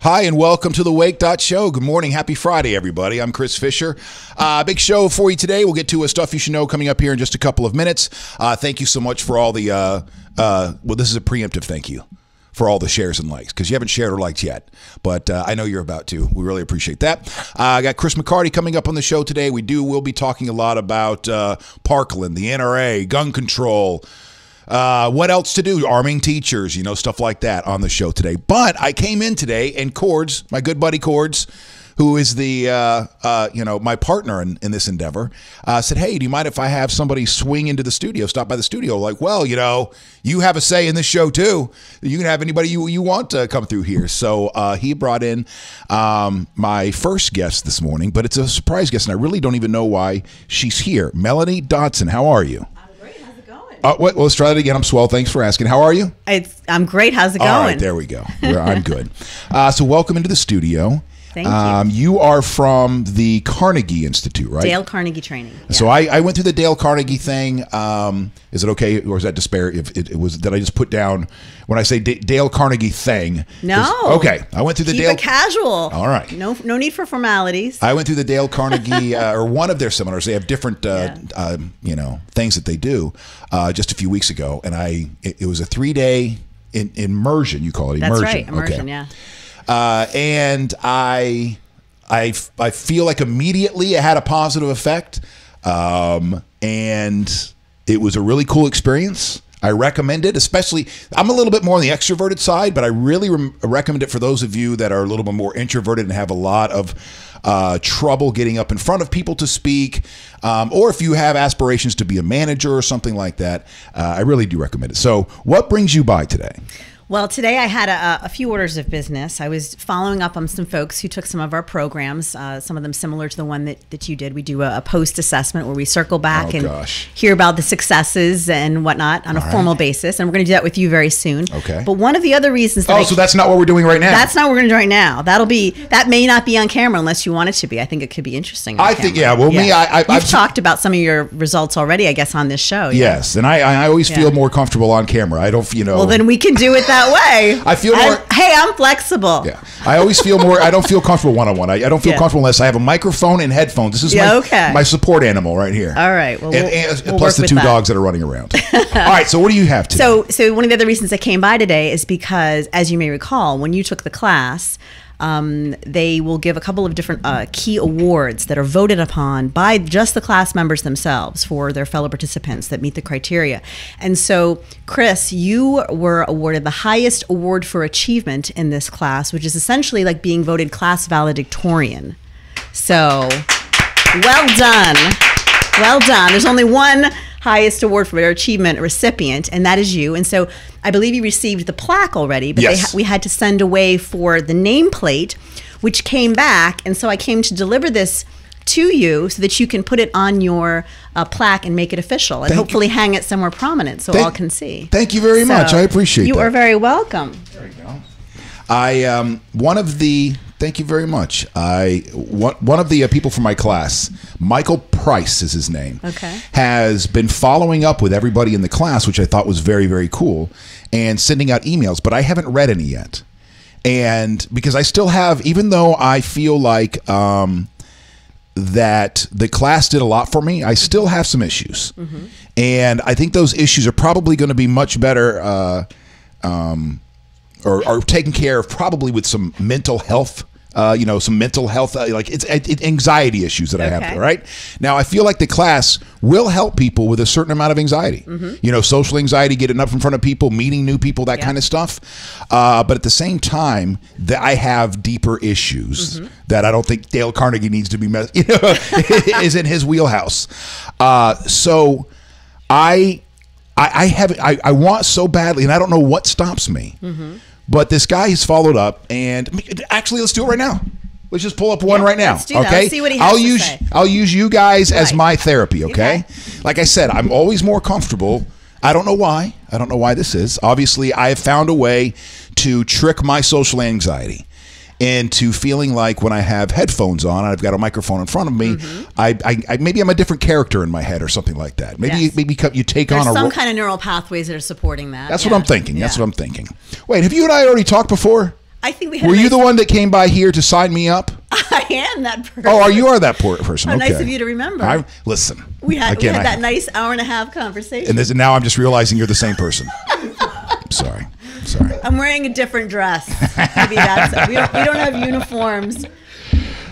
Hi, and welcome to the Wake.Show. Good morning. Happy Friday, everybody. I'm Chris Fisher. Big show for you today. We'll get to stuff you should know coming up here in just a couple of minutes. Thank you so much for all the, well, this is a preemptive thank you for all the shares and likes, because you haven't shared or liked yet, but I know you're about to. We really appreciate that. I got Chris McCarty coming up on the show today. We'll be talking a lot about Parkland, the NRA, gun control, what else to do, arming teachers, stuff like that on the show today. But I came in today and Cords, my good buddy Cords, who is the, my partner in this endeavor, said, hey, do you mind if I have somebody swing into the studio, stop by the studio? Like, well, you have a say in this show too. You can have anybody you want to come through here. So he brought in my first guest this morning, but it's a surprise guest, and I really don't even know why she's here. Melanie Dodson, how are you? Well, let's try that again. I'm swell. Thanks for asking. How are you? I'm great. How's it going? All right, there we go. I'm good. So welcome into the studio. Thank you. You are from the Carnegie Institute, right? Dale Carnegie Training. Yeah. So I went through the Dale Carnegie thing. Is it okay, or is that despair? If it was, did I just put down when I say Dale Carnegie thing? No. Okay, I went through the Keep Dale. it casual. All right. No need for formalities. I went through the Dale Carnegie or one of their seminars. They have different, things that they do. Just a few weeks ago, and it was a 3-day immersion. You call it immersion. That's right, immersion. Okay. Yeah. And I feel like immediately it had a positive effect, and it was a really cool experience. I recommend it, especially, I'm a little bit more on the extroverted side, but I really recommend it for those of you that are a little bit more introverted and have a lot of trouble getting up in front of people to speak, or if you have aspirations to be a manager or something like that. I really do recommend it. So what brings you by today? Well, today I had a few orders of business. I was following up on some folks who took some of our programs, some of them similar to the one that you did. We do a post-assessment where we circle back and hear about the successes and whatnot on a formal basis. And we're going to do that with you very soon. Okay. But one of the other reasons that so that's not what we're doing right now. That's not what we're going to do right now. That may not be on camera unless you want it to be. I think it could be interesting on camera. Yeah. Well, yeah. You've talked about some of your results already, I guess, on this show. Yes. And I always feel more comfortable on camera. I don't, Well, then we can do it that way. I feel more. Hey, I'm flexible. Yeah, I always feel more. I don't feel comfortable one-on-one. I don't feel comfortable unless I have a microphone and headphones. This is my support animal right here. All right. Well, we'll plus the 2 dogs that are running around. All right. So what do you have today? So one of the other reasons I came by today is because, as you may recall, when you took the class, they will give a couple of different key awards that are voted upon by just the class members themselves for their fellow participants that meet the criteria. And so, Chris, you were awarded the highest award for achievement in this class, which is essentially like being voted class valedictorian. So, well done. Well done. There's only one highest award for achievement recipient, and that is you. And so I believe you received the plaque already, but we had to send away for the nameplate, which came back. And so I came to deliver this to you so that you can put it on your plaque and make it official, and hopefully hang it somewhere prominent so all can see. Thank you very much. I appreciate you. You are very welcome. There you go. Thank you very much. One of the people from my class, Michael Price is his name, has been following up with everybody in the class, which I thought was very, very cool, and sending out emails, but I haven't read any yet. And because I still have, even though I feel like that the class did a lot for me, I still have some issues. And I think those issues are probably going to be much better or taken care of probably with some mental health, like it's anxiety issues that I have, right? Now, I feel like the class will help people with a certain amount of anxiety, social anxiety, getting up in front of people, meeting new people, that kind of stuff. But at the same time, I have deeper issues that I don't think Dale Carnegie needs to be, is in his wheelhouse. So I want so badly, and I don't know what stops me. But this guy has followed up, and actually, let's do it right now. Let's just pull up one right now. Let's do that. Let's see what he has to say. I'll use you guys as my therapy, okay? Like I said, I'm always more comfortable. I don't know why. I don't know why this is. Obviously, I have found a way to trick my social anxiety into feeling like when I have headphones on, I've got a microphone in front of me, maybe I'm a different character in my head or something like that. Maybe you take There's on a some kind of neural pathways that are supporting that. That's what I'm thinking. That's what I'm thinking. Wait, have you and I already talked before? I think we had. Were you the one that came by here to sign me up? I am that person. Oh, you are that person. How okay. nice of you to remember. Listen. We had that nice hour and a half conversation. And now I'm just realizing you're the same person. Sorry. I'm wearing a different dress. Maybe that's we don't have uniforms.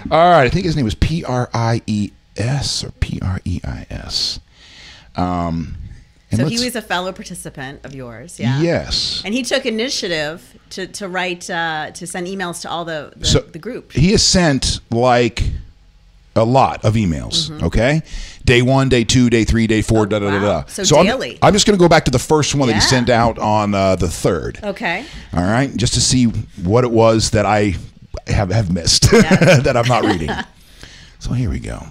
All right. I think his name was Pries or Preis. So he was a fellow participant of yours, yeah? Yes. And he took initiative to write, to send emails to all the group. He has sent like a lot of emails, okay? Day 1, day 2, day 3, day 4, wow. So daily. I'm just going to go back to the first one that he sent out on the 3rd. Okay. All right? Just to see what it was that I have missed that I'm not reading. So here we go.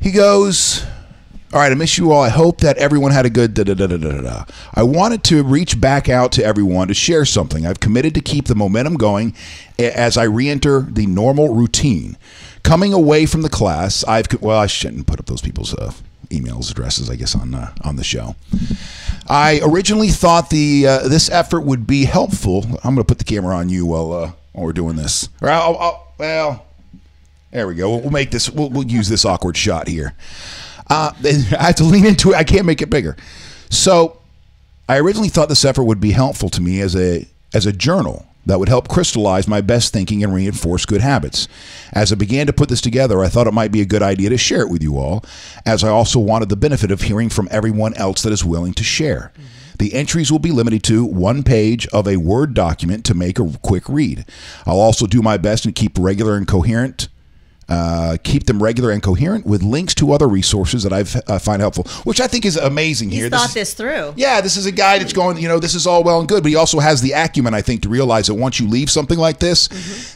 He goes... All right, I miss you all. I hope that everyone had a good da-da-da-da-da-da. I wanted to reach back out to everyone to share something. I've committed to keep the momentum going as I re-enter the normal routine. Coming away from the class, I shouldn't put up those people's emails, addresses, I guess, on the show. I originally thought this effort would be helpful. I'm going to put the camera on you while we're doing this. Well, there we go. We'll make this. We'll use this awkward shot here. I have to lean into it. I can't make it bigger. So I originally thought this effort would be helpful to me as a journal that would help crystallize my best thinking and reinforce good habits. As I began to put this together, I thought it might be a good idea to share it with you all, as I also wanted the benefit of hearing from everyone else that is willing to share. The entries will be limited to 1 page of a Word document to make a quick read. I'll also do my best to keep them regular and coherent with links to other resources that I find helpful, which I think is amazing here. He's thought this through. Yeah, this is a guy that's going, this is all well and good, but he also has the acumen, I think, to realize that once you leave something like this,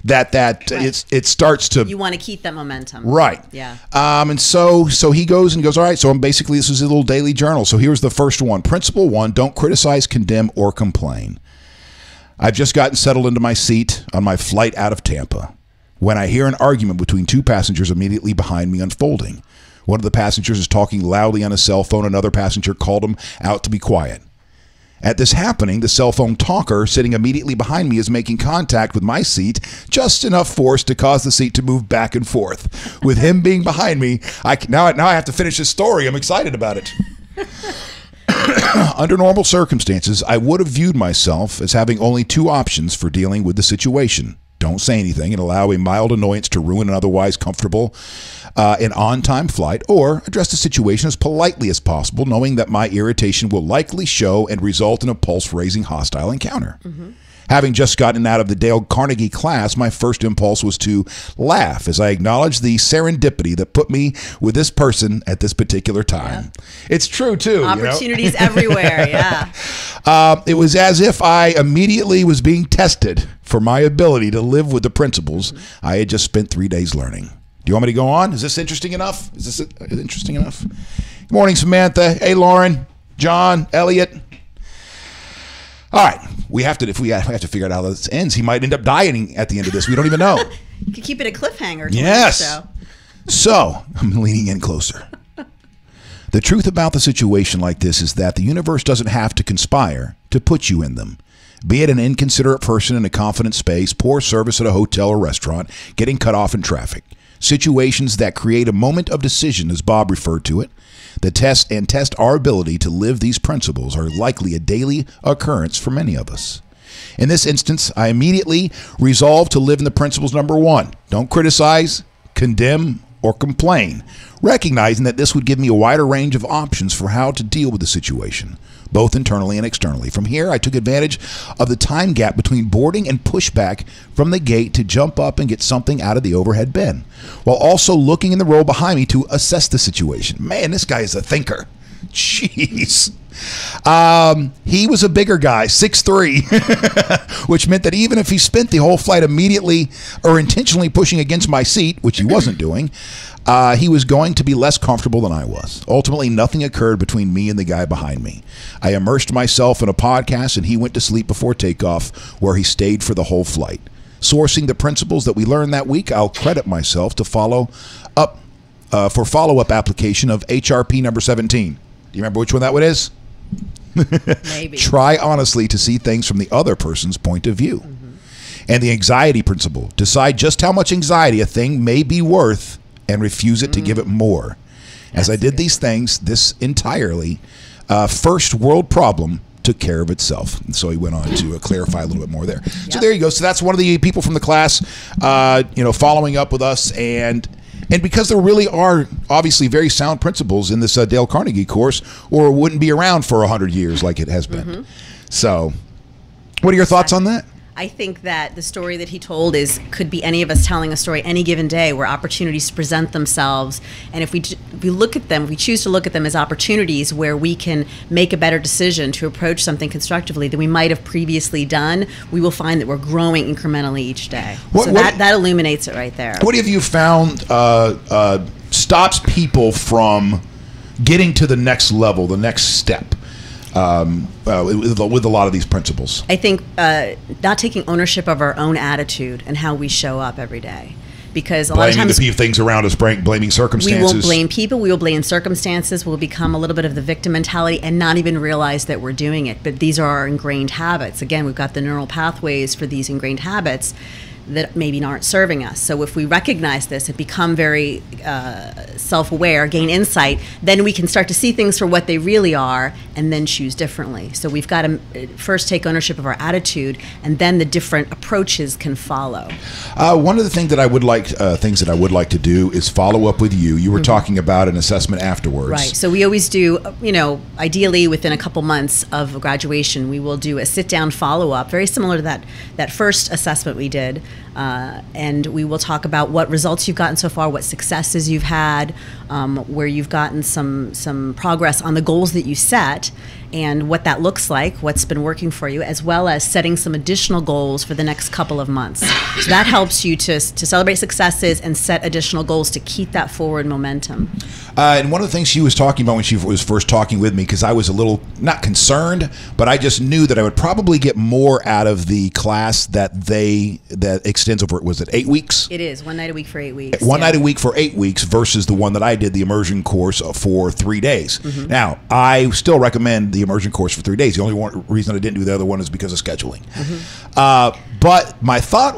that it starts to... You want to keep that momentum. Right. Yeah. And so he goes, all right, so basically this is a little daily journal. So here's the first one. Principle 1, don't criticize, condemn, or complain. I've just gotten settled into my seat on my flight out of Tampa when I hear an argument between 2 passengers immediately behind me unfolding. One of the passengers is talking loudly on his cell phone. Another passenger called him out to be quiet. At this happening, the cell phone talker sitting immediately behind me is making contact with my seat, just enough force to cause the seat to move back and forth. With him being behind me, now I have to finish this story. I'm excited about it. Under normal circumstances, I would have viewed myself as having only 2 options for dealing with the situation. Don't say anything and allow a mild annoyance to ruin an otherwise comfortable and on-time flight, or address the situation as politely as possible, knowing that my irritation will likely show and result in a pulse-raising hostile encounter. Having just gotten out of the Dale Carnegie class, my first impulse was to laugh as I acknowledged the serendipity that put me with this person at this particular time. Yeah. It's true, too. Opportunities everywhere, yeah. It was as if I immediately was being tested for my ability to live with the principles I had just spent 3 days learning. Do you want me to go on? Is this interesting enough? Good morning, Samantha. Hey, Lauren, John, Elliot. All right, we have to figure out how this ends. He might end up dying at the end of this. We don't even know. You could keep it a cliffhanger. Yes. So I'm leaning in closer. The truth about the situation like this is that the universe doesn't have to conspire to put you in them. Be it an inconsiderate person in a confident space, poor service at a hotel or restaurant, getting cut off in traffic. Situations that create a moment of decision, as Bob referred to it. The test our ability to live these principles are likely a daily occurrence for many of us. In this instance, I immediately resolved to live in the principles number 1. Don't criticize, condemn, or complain, recognizing that this would give me a wider range of options for how to deal with the situation, both internally and externally. From here, I took advantage of the time gap between boarding and pushback from the gate to jump up and get something out of the overhead bin, while also looking in the row behind me to assess the situation. Man, this guy is a thinker. Jeez. He was a bigger guy, 6'3", which meant that even if he spent the whole flight immediately or intentionally pushing against my seat, which he wasn't doing, he was going to be less comfortable than I was. Ultimately, nothing occurred between me and the guy behind me. I immersed myself in a podcast, and he went to sleep before takeoff, where he stayed for the whole flight. Sourcing the principles that we learned that week, I'll credit myself to follow-up application of HRP number 17. Do you remember which one that one is? Maybe. Try honestly to see things from the other person's point of view. And the anxiety principle. Decide just how much anxiety a thing may be worth and refuse it to give it more. As I did these things, this entirely first world problem took care of itself. And so he went on to clarify a little bit more there. Yep. So there you go. So that's one of the people from the class, following up with us. And because there really are obviously very sound principles in this Dale Carnegie course, or it wouldn't be around for 100 years like it has been. So what are your thoughts on that? I think that the story that he told could be any of us telling a story any given day, where opportunities present themselves, and if we look at them, if we choose to look at them as opportunities where we can make a better decision to approach something constructively than we might have previously done, we will find that we're growing incrementally each day. That illuminates it right there. What have you found stops people from getting to the next level, the next step? With a lot of these principles, I think not taking ownership of our own attitude and how we show up every day, because a lot of times the things around us, blaming circumstances. We won't blame people. We will blame circumstances. We'll become a little bit of the victim mentality and not even realize that we're doing it. But these are our ingrained habits. Again, we've got the neural pathways for these ingrained habits that maybe aren't serving us. So if we recognize this and become very self-aware, gain insight, then we can start to see things for what they really are and then choose differently. So we've got to first take ownership of our attitude, and then the different approaches can follow. One of the things that I would like to do is follow up with you. You were talking about an assessment afterwards. Right. So we always do, ideally within a couple months of graduation, we will do a sit-down follow-up, very similar to that first assessment we did. And we will talk about what results you've gotten so far, what successes you've had, where you've gotten some progress on the goals that you set, and what that looks like, what's been working for you, as well as setting some additional goals for the next couple of months. So that helps you to celebrate successes and set additional goals to keep that forward momentum. And one of the things she was talking about when she was first talking with me, because I was a little, not concerned, but I just knew that I would probably get more out of the class that extends over, was it 8 weeks? It is, one night a week for 8 weeks. One night a week for 8 weeks versus the one that I did, the immersion course, for 3 days. Now, I still recommend the immersion course for 3 days. The only reason I didn't do the other one is because of scheduling. But my thought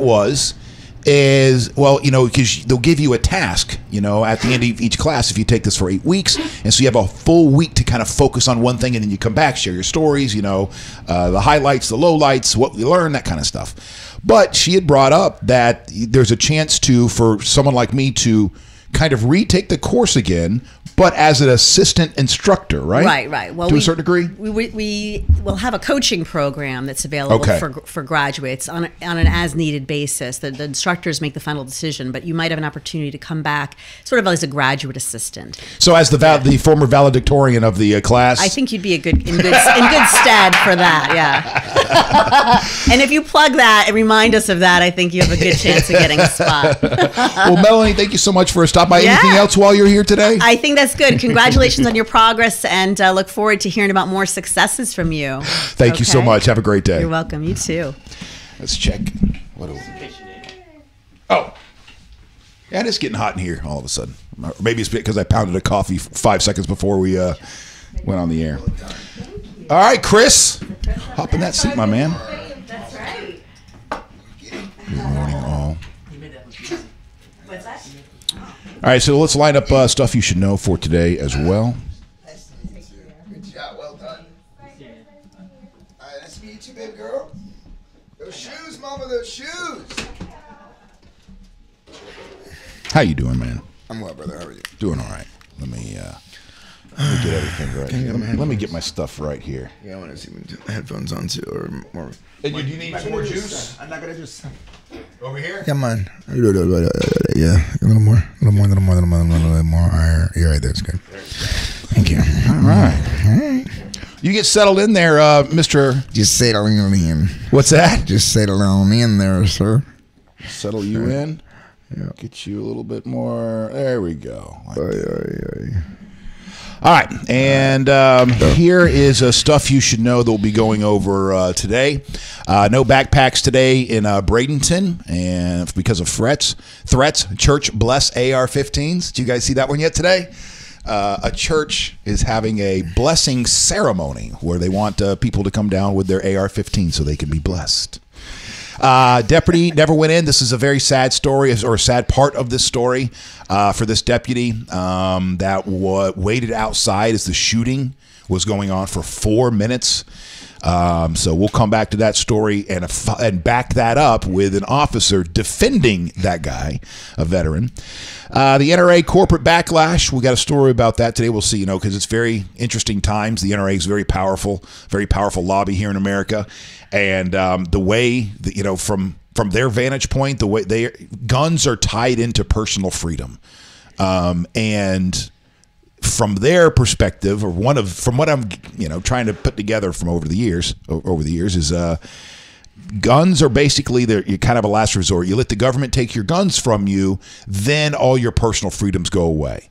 is, well, because they'll give you a task, at the end of each class if you take this for 8 weeks. And so you have a full week to kind of focus on one thing, and then you come back, share your stories, the highlights, the lowlights, what you learned, that kind of stuff. But she had brought up that there's a chance for someone like me to kind of retake the course again, but as an assistant instructor, right? Right. Well, to a certain degree, we will have a coaching program that's available for graduates on an as needed basis. The instructors make the final decision, but you might have an opportunity to come back, sort of as a graduate assistant. So, as the former valedictorian of the class, I think you'd be in good stead for that. Yeah. And if you plug that and remind us of that, I think you have a good chance of getting a spot. Well, Melanie, thank you so much for stopping by. Anything else while you're here today? I think that's good. Congratulations on your progress, and look forward to hearing about more successes from you. Thank you so much. Have a great day. You're welcome. You too. Let's check. Oh. Yeah, it's getting hot in here all of a sudden. Or maybe it's because I pounded a coffee 5 seconds before we went on the air. All right, Chris. Hop in that seat, my man. That's right. Good morning, all. What's that? All right, so let's line up stuff you should know for today as well. Good job, well done. All right, nice to meet you, baby girl. Those shoes, mama, those shoes. How you doing, man? I'm well, brother. How are you? Doing all right. Let me get everything right here. Let me get my stuff right here. Yeah, I want to see the headphones on too, or more. And do you need some more juice? I'm not gonna just Over here? Come on. Yeah, a little more. All right, you're right there. It's good. Thank you. All right. You get settled in there, Mr. Just settle in. What's that? Just settle on in there, sir. Settle you in. Yeah. Get you a little bit more. There we go. Aye. All right, and here is stuff you should know that we'll be going over today. No backpacks today in Bradenton, and because of threats. Church bless AR-15s. Did you guys see that one yet today? a church is having a blessing ceremony where they want people to come down with their AR-15 so they can be blessed. Deputy never went in. This is a very sad story, or a sad part of this story for this deputy that waited outside as the shooting was going on for 4 minutes. So we'll come back to that story and back that up with an officer defending that guy, a veteran. The NRA corporate backlash. We got a story about that today. We'll see, because it's very interesting times. The NRA is very powerful lobby here in America, and the way that, from their vantage point, the way guns are tied into personal freedom, and from their perspective, or from what I'm trying to put together from over the years is guns are basically you're kind of a last resort. You let the government take your guns from you, then all your personal freedoms go away.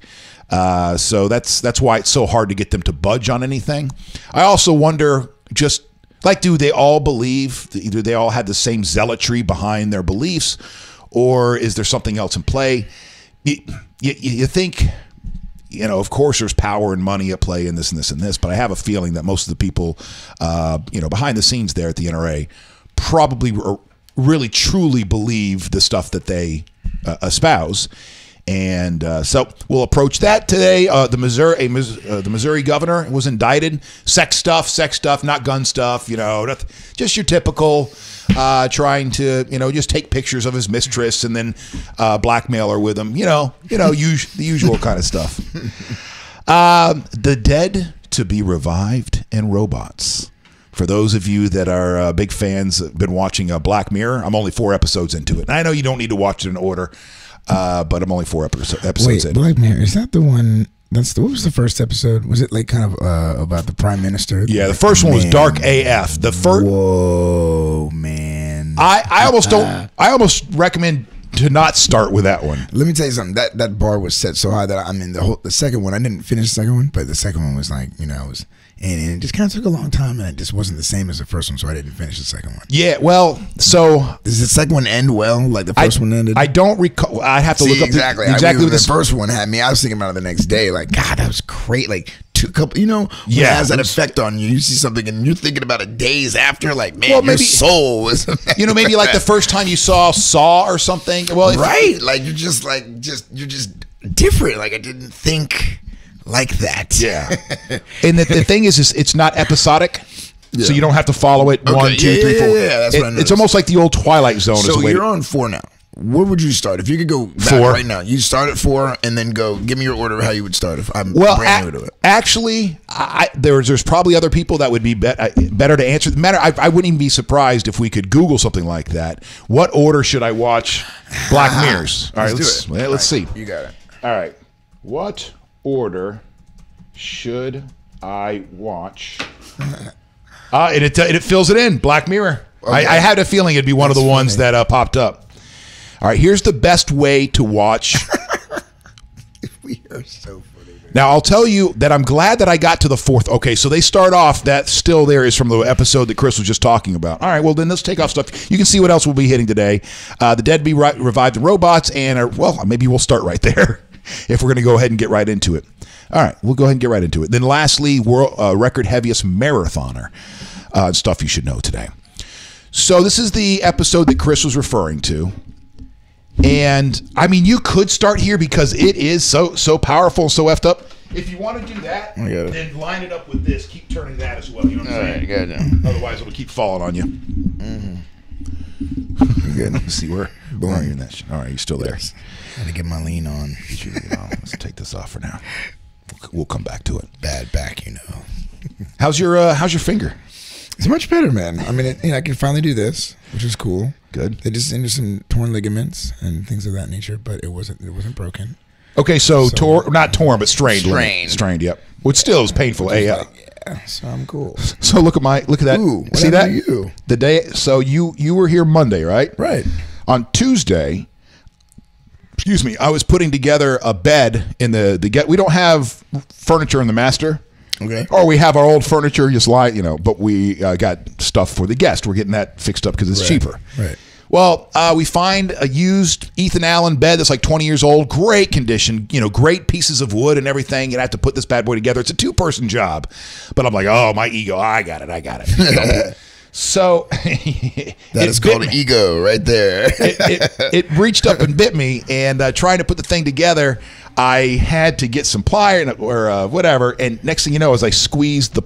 So that's why it's so hard to get them to budge on anything. I also wonder, just like, do they all believe? Either they all have the same zealotry behind their beliefs, or is there something else in play? You think. Of course, there's power and money at play in this and this and this, but I have a feeling that most of the people, behind the scenes there at the NRA, probably really truly believe the stuff that they espouse. And so we'll approach that today. The Missouri governor was indicted. Sex stuff, not gun stuff. Just your typical trying to just take pictures of his mistress and then blackmail her with them. The usual kind of stuff. The dead to be revived and robots. For those of you that are big fans, been watching Black Mirror. I'm only 4 episodes into it, and I know you don't need to watch it in order. But I'm only 4 episodes in. Black Mirror, is that the one? What was the first episode? Was it like kind of about the prime minister? Yeah, the first one was dark AF. The first. Whoa, man! I almost don't. I almost recommend to not start with that one. Let me tell you something. That bar was set so high that the second one. I didn't finish the second one, but the second one was like I was. And it just kind of took a long time, and it just wasn't the same as the first one, so I didn't finish the second one. Yeah, well, so does the second one end well, like the first one ended? I don't recall. I have to look up exactly what the first one had me. I was thinking about it the next day, like, God, that was great. Like, it has that effect on you. You see something, and you're thinking about it days after, like, man, your soul was. Maybe like the first time you saw Saw or something. Well, right, like you're just different. Like I didn't think like that. Yeah. And the thing is it's not episodic. Yeah. So you don't have to follow it 1, 2, 3, 4. Yeah, that's what I know. It's almost like the old Twilight Zone. So you're on 4 now. Where would you start? If you could go back 4 right now, you start at 4 and then go. Give me your order of how you would start. If I'm brand new to it. Actually, there's probably other people that would be better to answer. I wouldn't even be surprised if we could Google something like that. What order should I watch Black Mirrors? All right, let's see. You got it. All right, what order should I watch? And it fills it in. Black Mirror. Okay. I had a feeling it'd be one of the ones that popped up. All right, here's the best way to watch. We are so funny. Now, I'll tell you that I'm glad that I got to the 4th. Okay, so they start off, that still there is from the episode that Chris was just talking about. All right, well, then let's take off stuff. You can see what else we'll be hitting today. The dead be revived in robots, and, maybe we'll start right there if we're going to go ahead and get right into it. All right, we'll go ahead and get right into it. Then lastly, record heaviest marathoner. Stuff you should know today. So this is the episode that Chris was referring to. And I mean, you could start here because it is so powerful, so effed up. If you want to do that, then line it up with this. Keep turning that as well. You know what I'm saying? Right, otherwise, it'll keep falling on you. Good. Let's see where are you in that? All right, you're still there. Yes. Gotta get my lean on. Let's take this off for now. We'll come back to it. Bad back, How's your finger? It's much better, man. I mean, I can finally do this, which is cool. Good. They just ended some torn ligaments and things of that nature, but it wasn't broken. Okay, so not torn, but strained. Strained, yep. Which still is painful. Yeah, so I'm cool. So look at that. Ooh, see that? You? The day. So you were here Monday, right? Right. On Tuesday. Excuse me. I was putting together a bed in the we don't have furniture in the master. Okay. Or we have our old furniture, just but we got stuff for the guest. We're getting that fixed up because it's cheaper. Right. Well, we find a used Ethan Allen bed that's like 20 years old, great condition, great pieces of wood and everything. And I have to put this bad boy together. It's a 2-person job. But I'm like, oh, my ego, I got it. So that is called an ego right there. it reached up and bit me, and trying to put the thing together, I had to get some pliers or whatever. And next thing you know, as I squeezed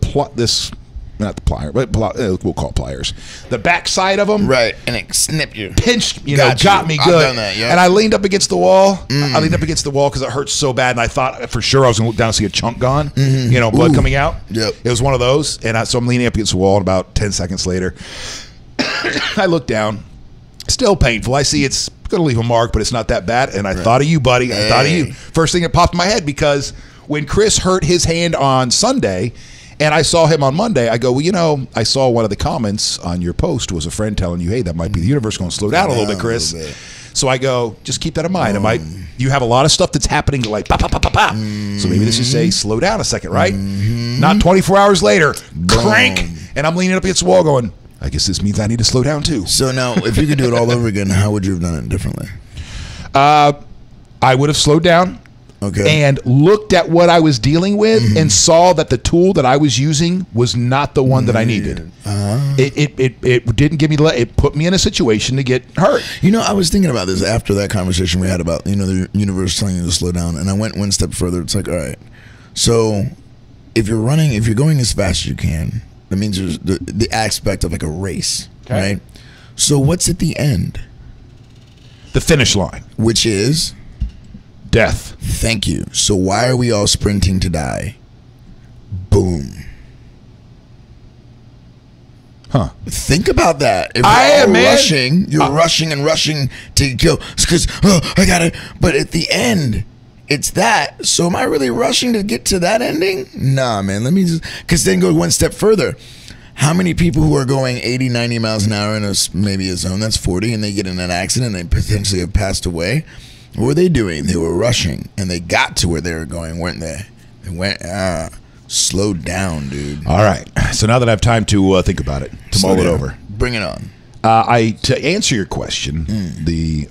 not the plier, but we'll call it pliers, the back side of them, right, and it snipped you, pinched, got me good. I've done that, yeah. And I leaned up against the wall. I leaned up against the wall because it hurt so bad, and I thought for sure I was going to look down and see a chunk gone, blood coming out. Yep. It was one of those, and so I'm leaning up against the wall, and about 10 seconds later, I look down. Still painful. I see it's going to leave a mark, but it's not that bad. And I thought of you, buddy. I thought of you. First thing that popped in my head, because when Chris hurt his hand on Sunday, and I saw him on Monday, I go, well, I saw one of the comments on your post was a friend telling you, hey, that might be the universe going to slow down a little bit, Chris. So I go, just keep that in mind. You have a lot of stuff that's happening like pa, pa, pa, pa, pa. So maybe this is say slow down a second, right? Not 24 hours later, crank. And I'm leaning up against the wall going, I guess this means I need to slow down too. So now, if you could do it all over again, how would you have done it differently? I would have slowed down. Okay. And looked at what I was dealing with and saw that the tool that I was using was not the one that I needed. It didn't give me, it put me in a situation to get hurt. I was thinking about this after that conversation we had about, the universe telling you to slow down. And I went one step further. It's like, all right, so if you're going as fast as you can, that means there's the aspect of like a race, right? So what's at the end? The finish line. Which is? Death. Thank you. So why are we all sprinting to die? Boom. Huh. Think about that. If you're rushing and rushing to kill because I got it. But at the end, it's that. So am I really rushing to get to that ending? Nah, man. Let me just because then go one step further. How many people who are going 80, 90 miles an hour in maybe a zone that's 40 and they get in an accident and they potentially have passed away? What were they doing? They were rushing, and they got to where they were going, weren't they? They went, slowed down, dude. All right. So now that I have time to think about it, to mull it over. Bring it on. To answer your question,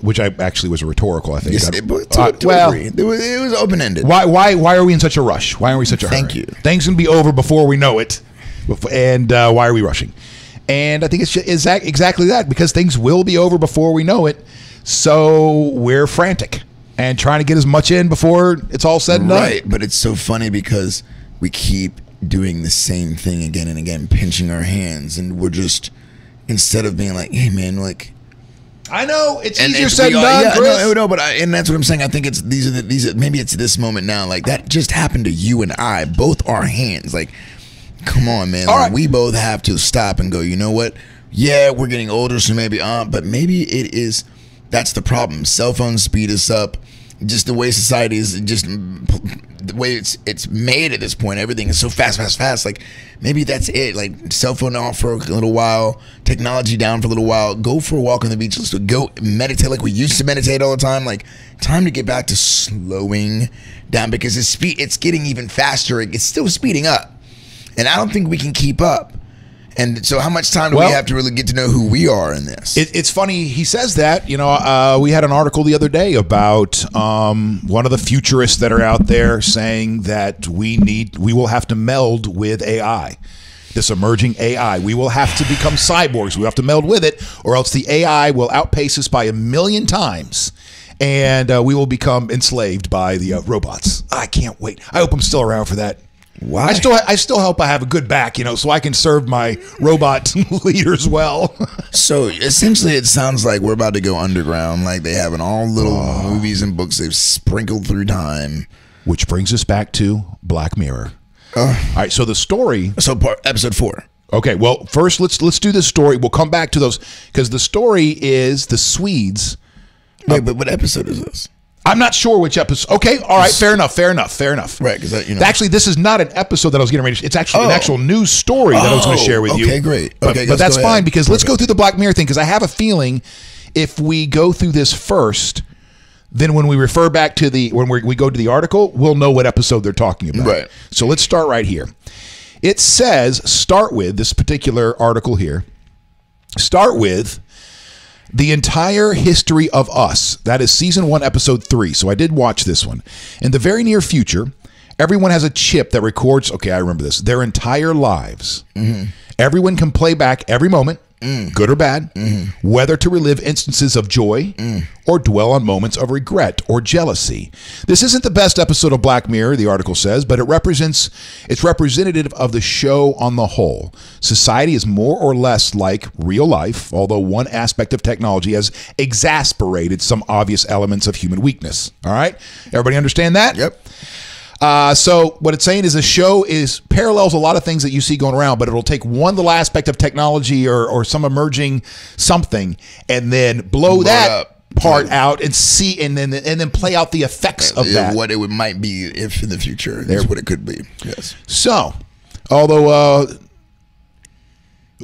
which I actually was a rhetorical, I think. Yes, it was open-ended. Why are we in such a rush? Why are we in such a hurry? Thank you. Things can be over before we know it, and why are we rushing? And I think it's exactly that, because things will be over before we know it. So we're frantic and trying to get as much in before it's all said and done. Right, but it's so funny because we keep doing the same thing again and again, pinching our hands, and we're just, instead of being like, hey man, like, I know it's easier said than done, Chris. No, but and that's what I'm saying. I think it's maybe it's this moment now, like that just happened to you and I, both our hands. Like, come on, man, like, we both have to stop and go. You know what? Yeah, we're getting older, so maybe but maybe it is. That's the problem. Cell phones speed us up. Just the way society is, just the way it's made at this point. Everything is so fast. Like maybe that's it. Like cell phone off for a little while, technology down for a little while. Go for a walk on the beach. Let's go meditate like we used to meditate all the time. Like time to get back to slowing down because it's getting even faster. It's still speeding up, and I don't think we can keep up. And so how much time do we have to really get to know who we are in this? It's funny he says that. We had an article the other day about one of the futurists that are out there saying that we will have to meld with AI. This emerging AI. We will have to become cyborgs. We have to meld with it, or else the AI will outpace us by 1,000,000 times. And we will become enslaved by the robots. I can't wait. I hope I'm still around for that. Why? I still hope I have a good back, so I can serve my robot leaders well. So essentially, it sounds like we're about to go underground, like they have in all little movies and books they've sprinkled through time. Which brings us back to Black Mirror. All right, so the story. So episode 4. Okay, well, first let's do the story. We'll come back to those because the story is the Swedes. Wait, but what episode is this? I'm not sure which episode. Okay, all right, fair enough. Right, because actually, this is not an episode that I was getting ready to. It's actually an actual news story that I was going to share with you. Okay, great. But that's fine because let's go through the Black Mirror thing because I have a feeling if we go through this first, then when we refer back to when we go to the article, we'll know what episode they're talking about. Right. So let's start right here. It says start with this particular article here. Start with The entire history of us. That is season 1, episode 3. So I did watch this one. In the very near future, everyone has a chip that records, okay, I remember this, their entire lives. Everyone can play back every moment, good or bad, whether to relive instances of joy or dwell on moments of regret or jealousy. This isn't the best episode of Black Mirror, the article says, but it's representative of the show on the whole. Society is more or less like real life, although one aspect of technology has exasperated some obvious elements of human weakness. All right? Everybody understand that? Yep. So what it's saying is the show parallels a lot of things that you see going around, but it'll take one little aspect of technology or some emerging something and then blow that part out and see and then play out the effects of that. What it might be if in the future is what it could be. Yes. So, although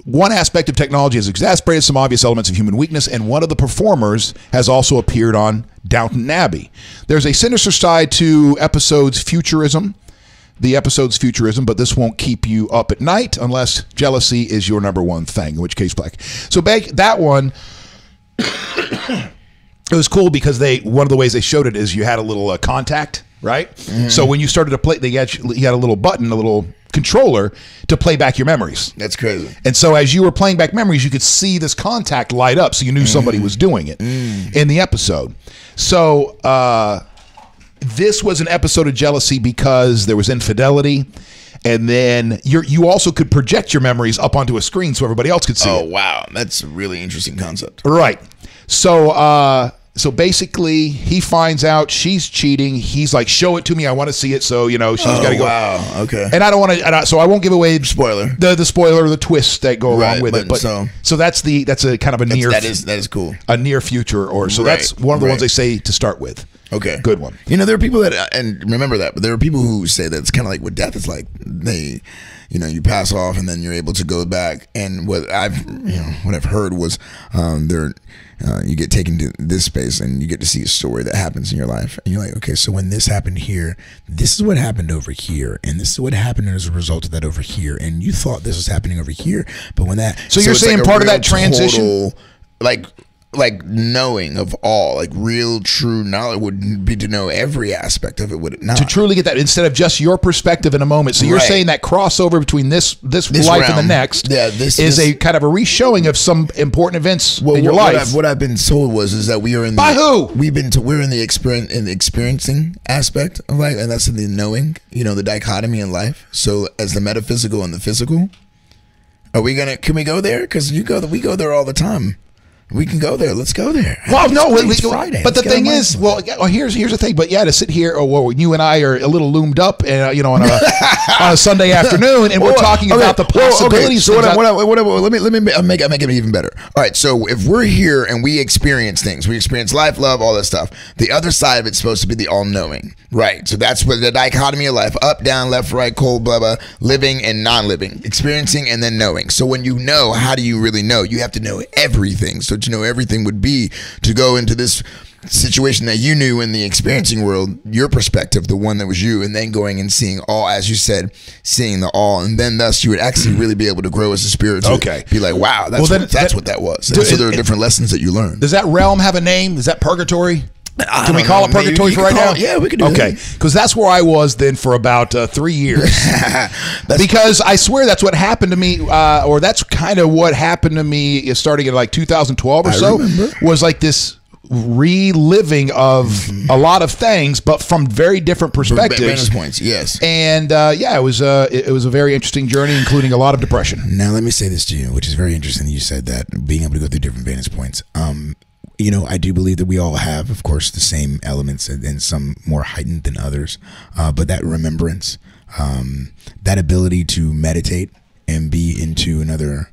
one aspect of technology has exacerbated some obvious elements of human weakness, and one of the performers has also appeared on Downton Abbey. There's a sinister side to the episode's futurism, but this won't keep you up at night unless jealousy is your number one thing, in which case Black. So that one, it was cool because one of the ways they showed it is you had a little contact, right? So when you started to play, you had a little button, a little controller to play back your memories. That's crazy. And so as you were playing back memories, you could see this contact light up, so you knew somebody was doing it in the episode. So this was an episode of jealousy because there was infidelity, and then you also could project your memories up onto a screen so everybody else could see it. Oh, wow. That's a really interesting concept. Right. So basically, he finds out she's cheating. He's like, "Show it to me. I want to see it." So she's got to go. Wow. Okay. And I don't want to. So I won't give away spoiler. The spoiler or the twists that go along with it. But so that's a kind of a near. That is cool. A near future, so that's one of the ones they say to start with. Okay. Good one. There are people that, and remember that, but there are people who say that it's kind of like what death is like. You pass off and then you're able to go back. And what I've heard was you get taken to this space and you get to see a story that happens in your life. And you're like, okay, so when this happened here, this is what happened over here. And this is what happened as a result of that over here. And you thought this was happening over here. But when that. So you're saying part of that transition? Total, like knowing of all, like real true knowledge would be to know every aspect of it, would it not? To truly get that instead of just your perspective in a moment. So you're saying that crossover between this life realm, and the next is a kind of a re-showing of some important events in your life. What I've been told is that we are in by who? We're in the experiencing aspect of life, and that's in the knowing, the dichotomy in life. So as the metaphysical and the physical, can we go there? Because we go there all the time. We can go there. Let's go there. Well, no, it's Friday. But the thing is, here's the thing. But to sit here, you and I are a little loomed up, and on a Sunday afternoon, and we're talking about the possibilities. So let me make it even better. All right. So if we're here and we experience things, we experience life, love, all that stuff. The other side of it's supposed to be the all-knowing, right? So that's where the dichotomy of life: up, down, left, right, cold, blah, blah, living and non-living, experiencing and then knowing. So when you know, how do you really know? You have to know everything. So to know everything would be to go into this situation that you knew in the experiencing world, your perspective, the one that was you, and then going and seeing all, as you said, seeing the all, and then thus you would actually really be able to grow as a spirit. To be like, wow, that's what that was. So there are different lessons that you learn. Does that realm have a name? Is that purgatory? Can we call it purgatory for right now? Yeah, we could do that. Okay, because that's where I was then for about 3 years. Because I swear that's what happened to me, or that's kind of what happened to me starting in like 2012 or so. Was like this reliving of a lot of things, but from very different perspectives. Vantage points, yes. And it was a very interesting journey, including a lot of depression. Now let me say this to you, which is very interesting. You said that being able to go through different vantage points. I do believe that we all have, of course, the same elements, and some more heightened than others. But that remembrance, that ability to meditate and be into another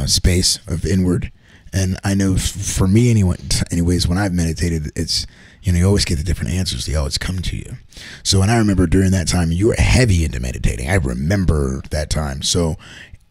space of inward. And I know for me, anyways, when I've meditated, it's, you always get the different answers. They always come to you. So, and I remember during that time, you were heavy into meditating. I remember that time. So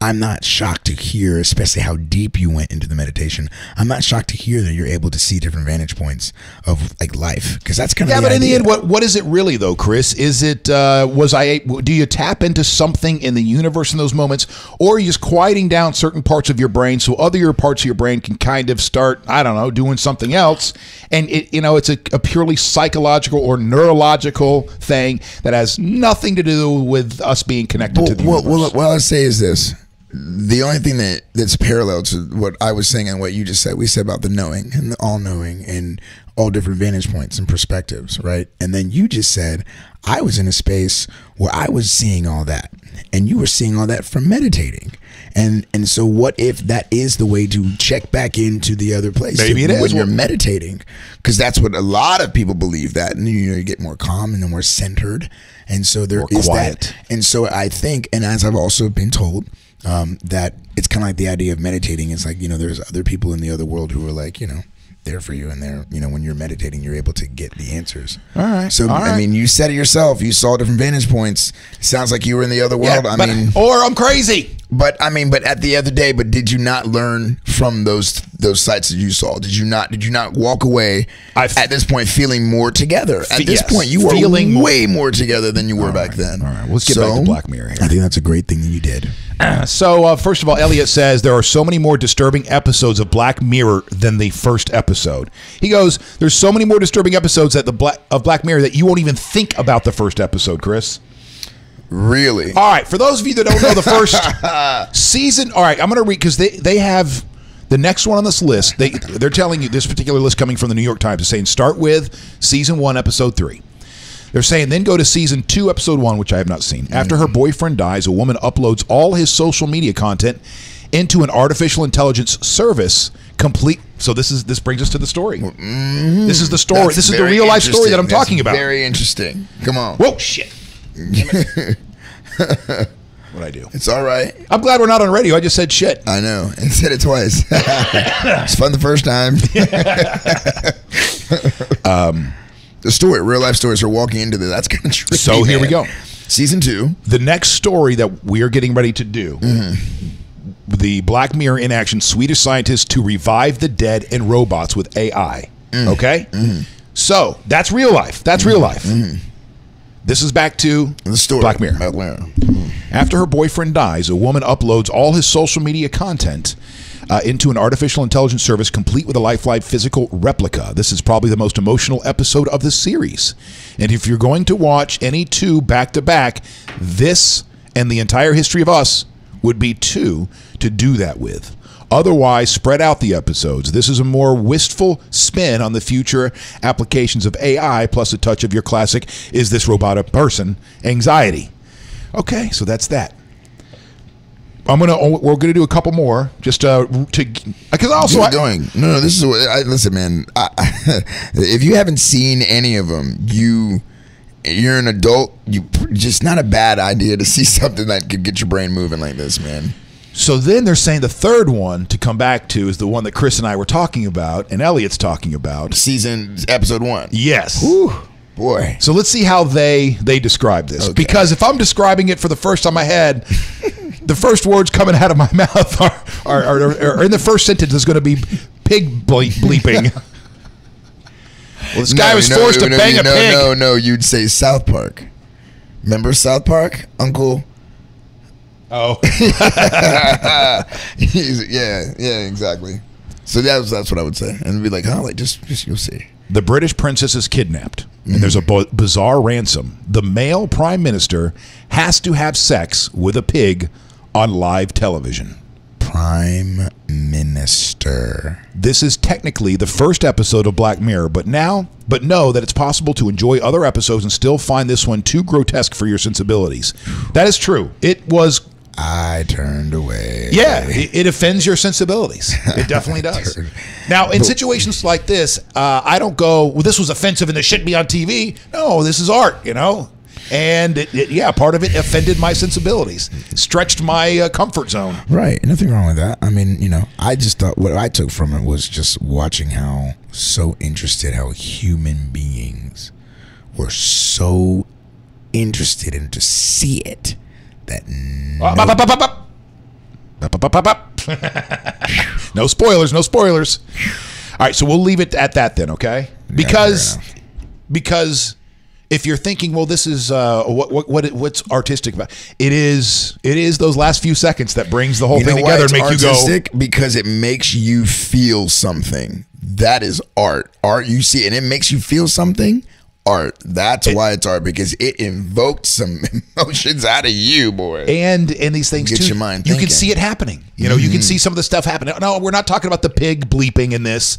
I'm not shocked to hear, especially how deep you went into the meditation. I'm not shocked to hear that you're able to see different vantage points of like life, because that's kind of but in the end, what is it really though, Chris? Is it do you tap into something in the universe in those moments, or are you just quieting down certain parts of your brain so other parts of your brain can kind of start, I don't know, doing something else, and it's a purely psychological or neurological thing that has nothing to do with us being connected to the universe? What I'll say is this. The only thing that's parallel to what I was saying and what you just said, we said about the knowing and the all-knowing and all different vantage points and perspectives, right? And then you just said, I was in a space where I was seeing all that, and you were seeing all that from meditating. And so what if that is the way to check back into the other place? Maybe it is. When you're meditating, because that's what a lot of people believe, that, and you get more calm and then more centered. And so there is quiet. that. And so I think, and as I've also been told, that it's kind of like the idea of meditating. It's like, there's other people in the other world who are like, there for you, and they're, when you're meditating, you're able to get the answers. All right. So, I mean, you said it yourself. You saw different vantage points. It sounds like you were in the other world. Yeah, or I'm crazy. But at the other day, did you not learn from those sights that you saw? Did you not walk away at this point feeling more together? At this point, you were feeling way more together than you were back then. All right, let's get back to Black Mirror here. I think that's a great thing that you did. So, first of all, Elliot says there are so many more disturbing episodes of Black Mirror than the first episode. He goes, there's so many more disturbing episodes of Black Mirror that you won't even think about the first episode, Chris. Really? All right, for those of you that don't know the first season, all right, I'm going to read, because they have the next one on this list. They're telling you this particular list coming from the New York Times is saying start with season 1, episode 3. They're saying then go to season 2, episode 1, which I have not seen. After her boyfriend dies, a woman uploads all his social media content into an artificial intelligence service complete. So this brings us to the story. Mm-hmm. This is the story. This is the real life story that I'm talking about. Very interesting. Come on. Whoa, shit. What'd I do? It's all right. I'm glad we're not on radio. I just said shit. I know. And said it twice. It's fun the first time. The story, real life stories are walking into that's kind of tricky. So here we go. Season 2. The next story that we are getting ready to do, the Black Mirror in action, Swedish scientists to revive the dead and robots with AI. Okay? So that's real life. That's real life. This is back to the story. Black Mirror. After her boyfriend dies, a woman uploads all his social media content into an artificial intelligence service complete with a lifelike physical replica. This is probably the most emotional episode of the series. And if you're going to watch any two back to back, this and the entire history of us would be two to do that with. Otherwise, spread out the episodes. This is a more wistful spin on the future applications of AI, plus a touch of your classic, is this robot a person, anxiety. Okay, so that's that. We're gonna do a couple more just because also keep going. No, this is what listen, man. If you haven't seen any of them, you're an adult. Just not a bad idea to see something that could get your brain moving like this, man. So then they're saying the third one to come back to is the one that Chris and I were talking about, and Elliot's talking about. Episode 1. Yes. Whew, boy. So let's see how they describe this. Okay. Because if I'm describing it for the first time I had, the first words coming out of my mouth are in the first sentence is going to be pig bleeping. Well, this guy was forced to bang a pig. No, you'd say South Park. Remember South Park? Uncle... Oh, yeah, exactly. So that's what I would say, and it'd be like, just you'll see. The British princess is kidnapped, and there's a bizarre ransom. The male prime minister has to have sex with a pig on live television. Prime Minister. This is technically the first episode of Black Mirror, but know that it's possible to enjoy other episodes and still find this one too grotesque for your sensibilities. That is true. It was. I turned away. Yeah, it offends your sensibilities. It definitely does. Now, in situations like this, I don't go, well, this was offensive and this shouldn't be on TV. No, this is art, And part of it offended my sensibilities, stretched my comfort zone. Right, nothing wrong with that. I mean, I just thought what I took from it was just watching how human beings were so interested in to see it that No spoilers. No spoilers. All right, so we'll leave it at that then, okay? Because if you're thinking, well, this is what's artistic about it is those last few seconds that brings the whole thing together and make you go, because it makes you feel something. That is art. Art, you see, and it makes you feel something. Art. That's why it's art, because it invoked some emotions out of you, boy. And these things Get too, your mind you thinking. can see it happening. You know, you can see some of the stuff happening. No, we're not talking about the pig bleeping in this.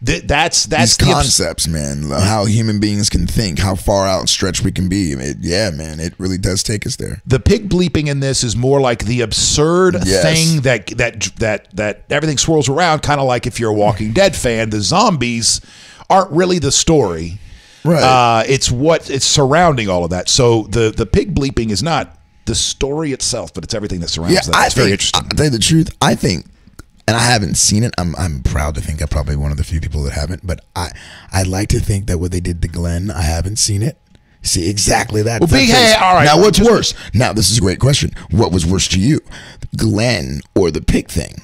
That's these concepts, man. How human beings can think, how far out and stretched we can be. Man, it really does take us there. The pig bleeping in this is more like the absurd thing that everything swirls around. Kind of like if you're a Walking Dead fan, the zombies aren't really the story. Right. It's surrounding all of that. So the pig bleeping is not the story itself, but it's everything that surrounds that. It's very interesting. I'll tell you the truth. I think, and I haven't seen it. I'm proud to think I'm probably one of the few people that haven't. But I like to think that what they did to Glenn, I haven't seen it. See, exactly that. Well, big hey, all right. Now, what's worse? Now, this is a great question. What was worse to you, Glenn or the pig thing?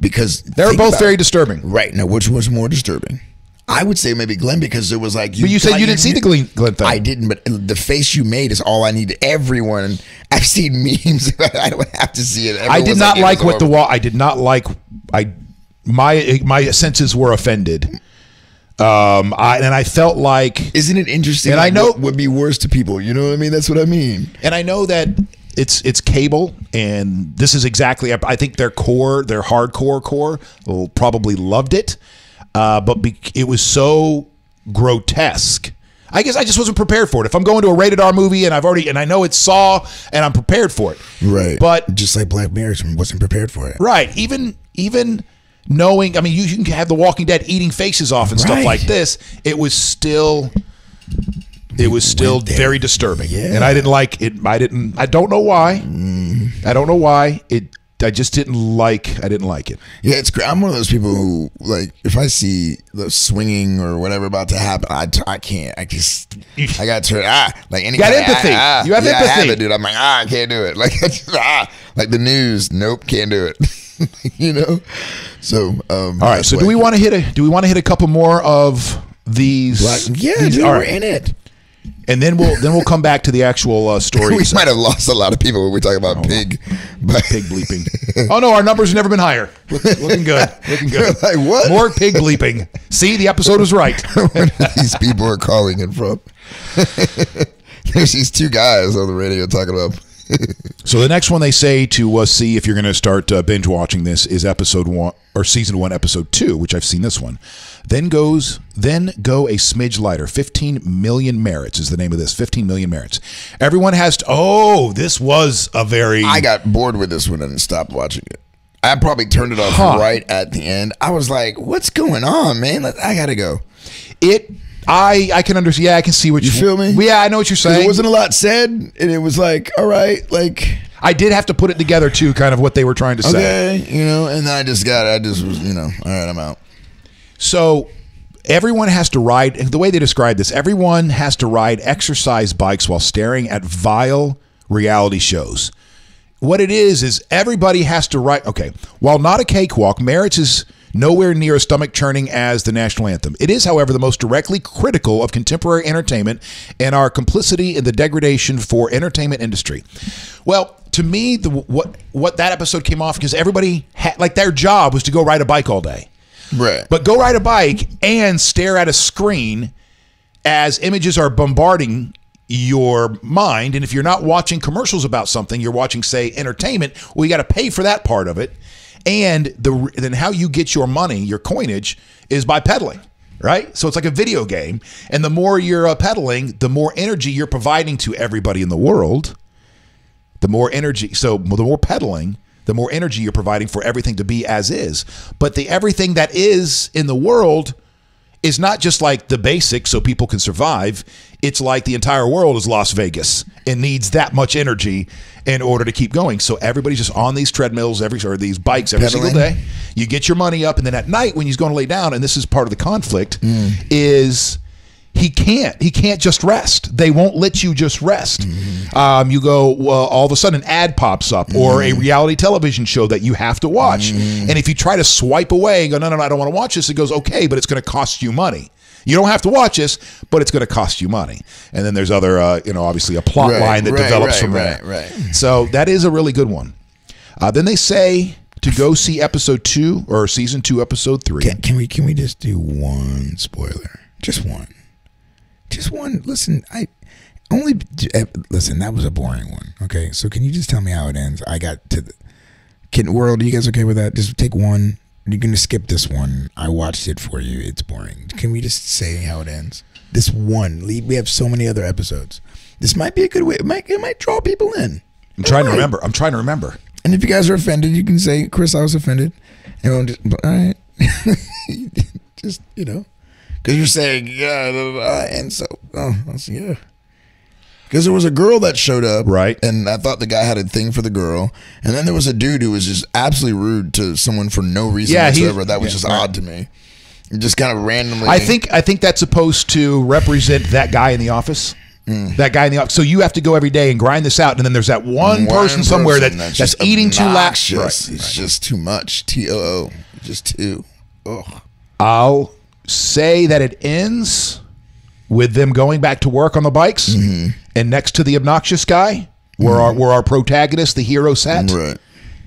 Because they're both very disturbing. Right. Now, which was more disturbing? I would say maybe Glenn, because it was like But you said you didn't see the Glenn thing. I didn't, but the face you made is all I need. Everyone, I've seen memes. I don't have to see it. I did not like what the wall. I did not like. My senses were offended. And I felt like, isn't it interesting? And like I know what would be worse to people. You know what I mean? That's what I mean. And I know that it's cable, and this is exactly. I think their hardcore core probably loved it. But it was so grotesque. I guess I just wasn't prepared for it. If I'm going to a rated R movie and I know it's Saw and I'm prepared for it. Right. But just like Black Mirror, wasn't prepared for it. Right. Even knowing, I mean, you can have The Walking Dead eating faces off and stuff like this. It was still very disturbing. Yeah. And I didn't like it. I don't know why. I don't know why. I just didn't like it. Yeah, it's great. I'm one of those people who, like, if I see the swinging or whatever about to happen, I can't. I got to like any. You got empathy. You have empathy, I have it, dude. I'm like I can't do it. Like like the news. Nope, can't do it. You know. So all right. So do we want to hit a couple more of these? Dude, we're in it. And then we'll come back to the actual story. We might have lost a lot of people when we talk about pig bleeping. Oh no, our numbers have never been higher. Looking good. Looking good. Like what? More pig bleeping. See, the episode was right. Where these people are calling in from? There's these two guys on the radio talking about. So the next one they say to see if you're going to start binge watching this is episode 1 or season 1, episode 2, which I've seen this one. Then go a smidge lighter. 15 million merits is the name of this. 15 million merits. Everyone has to. Oh, this was a very. I got bored with this one and stopped watching it. I probably turned it off right at the end. I was like, "What's going on, man? I gotta go." I can understand. Yeah, I can see what you feel me. Yeah, I know what you're saying. There wasn't a lot said, and it was like, all right, like I did have to put it together too, kind of what they were trying to say. Okay, you know, and then I just was, you know, all right, I'm out. So everyone has to ride. The way they describe this, everyone has to ride exercise bikes while staring at vile reality shows. What it is everybody has to ride. Okay, while not a cakewalk, Merits is nowhere near as stomach churning as the national anthem. It is, however, the most directly critical of contemporary entertainment and our complicity in the degradation for entertainment industry. Well, to me, what that episode came off because everybody had, like, their job was to go ride a bike all day. Right. But go ride a bike and stare at a screen as images are bombarding your mind. And if you're not watching commercials about something, you're watching, say, entertainment, well, you got to pay for that part of it. And then how you get your money, your coinage, is by pedaling, right? So it's like a video game. And the more you're pedaling, the more energy you're providing to everybody in the world. The more energy. So the more pedaling, the more energy you're providing for everything to be as is. But the everything that is in the world is not just like the basics so people can survive. It's like the entire world is Las Vegas and needs that much energy in order to keep going. So everybody's just on these treadmills, or these bikes every single day. You get your money up, and then at night when he's going to lay down, and this is part of the conflict, is he can't just rest. They won't let you just rest. You go, well, all of a sudden an ad pops up or a reality television show that you have to watch. And if you try to swipe away and go, no, I don't want to watch this, it goes, okay, but it's going to cost you money. You don't have to watch this, but it's going to cost you money. And then there's other, obviously a plot line that develops from that. Right. So that is a really good one. Then they say to go see episode 2 or season 2, episode 3. Can we just do one spoiler? Just one. Listen, listen. That was a boring one. Okay, so can you just tell me how it ends? I got to the world. Are you guys okay with that? Just take one. You're gonna skip this one. I watched it for you. It's boring. Can we just say how it ends? This one. We have so many other episodes. This might be a good way. It might draw people in. I'm trying to remember. And if you guys are offended, you can say, Chris, I was offended. Everyone just, all right. Just, because you're saying, yeah, and so, yeah. Because there was a girl that showed up. Right. And I thought the guy had a thing for the girl. And then there was a dude who was just absolutely rude to someone for no reason whatsoever. That was just odd to me. Just kind of randomly. I think that's supposed to represent that guy in the office. That guy in the office. So you have to go every day and grind this out, and then there's that one person somewhere that's eating too loud. Right. It's just too much. TOO. Just too. Ugh. I'll say that it ends with them going back to work on the bikes, and next to the obnoxious guy, where our protagonist, the hero, sat. Right.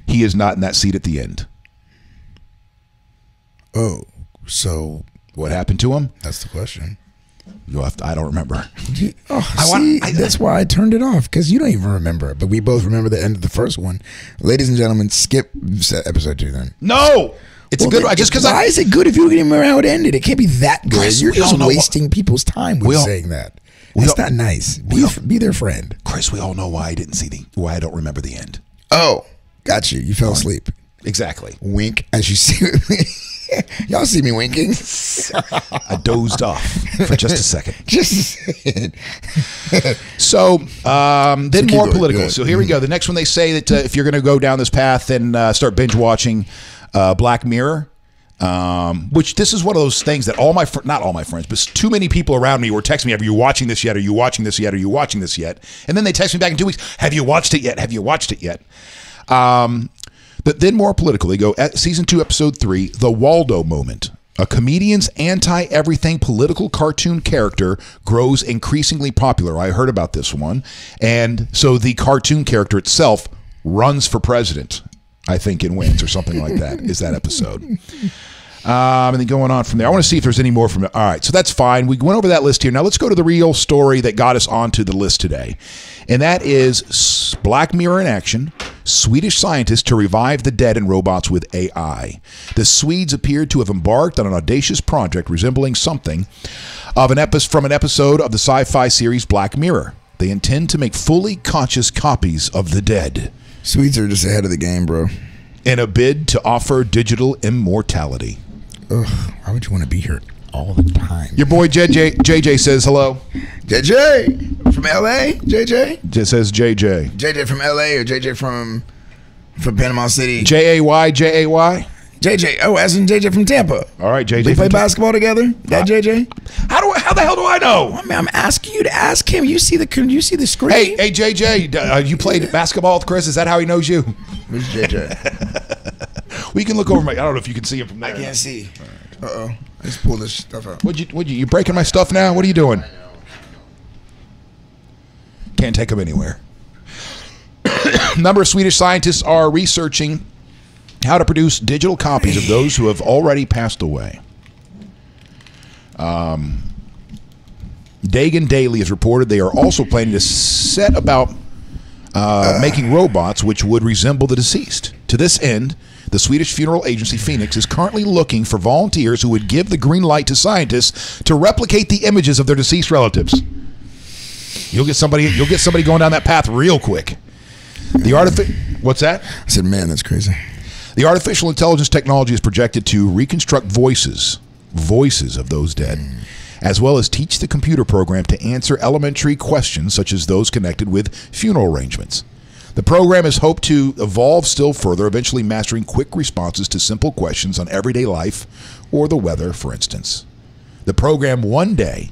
He is not in that seat at the end. Oh, so what happened to him? That's the question. I don't remember. That's why I turned it off, because you don't even remember it, but we both remember the end of the first one. Ladies and gentlemen, skip episode 2 then. No, it's a good one. Why is it good if you don't even remember how it ended? It can't be that good. Chris, you're just wasting people's time with saying that. That's not nice. Be their friend. Chris, we all know why I don't remember the end. Oh, got you. You fell asleep. Exactly. Wink as you see me. Y'all see me winking. I dozed off for just a second. Just a second. So then more political. So here we go. The next one, they say that if you're going to go down this path and start binge watching Black Mirror, which this is one of those things that not all my friends, but too many people around me were texting me, "Are you watching this yet? Are you watching this yet? Are you watching this yet?" And then they text me back in 2 weeks, "Have you watched it yet? Have you watched it yet?" But then more political. They go at season 2, episode 3, The Waldo Moment. A comedian's anti-everything political cartoon character grows increasingly popular. I heard about this one. And so the cartoon character itself runs for president, I think, and wins or something like that is that episode. And then going on from there. I want to see if there's any more from it. All right, so that's fine. We went over that list here. Now let's go to the real story that got us onto the list today. And that is Black Mirror in action. Swedish scientists to revive the dead and robots with AI. The Swedes appeared to have embarked on an audacious project resembling something of from an episode of the sci-fi series Black Mirror. They intend to make fully conscious copies of the dead. Swedes are just ahead of the game, bro. In a bid to offer digital immortality. Ugh, why would you want to be here all the time? Your boy JJ says hello. JJ from LA? JJ? It says JJ. JJ from LA or JJ from Panama City? JAY? JJ. Oh, as in JJ from Tampa. All right, JJ. We play basketball together? That JJ? How the hell do I know? I mean, I'm asking you to ask him. You see the screen? Hey JJ, you played basketball with Chris? Is that how he knows you? Who's JJ? We can look over I don't know if you can see him from there. I can't see. Uh-oh. Let's pull this stuff out. You breaking my stuff now? What are you doing? Can't take them anywhere. A number of Swedish scientists are researching how to produce digital copies of those who have already passed away. Dagen Daily has reported they are also planning to set about making robots which would resemble the deceased. To this end, the Swedish funeral agency Phoenix is currently looking for volunteers who would give the green light to scientists to replicate the images of their deceased relatives. You'll get somebody going down that path real quick. What's that? I said, man, that's crazy. The artificial intelligence technology is projected to reconstruct voices of those dead, as well as teach the computer program to answer elementary questions such as those connected with funeral arrangements. The program is hoped to evolve still further, eventually mastering quick responses to simple questions on everyday life or the weather, for instance. The program one day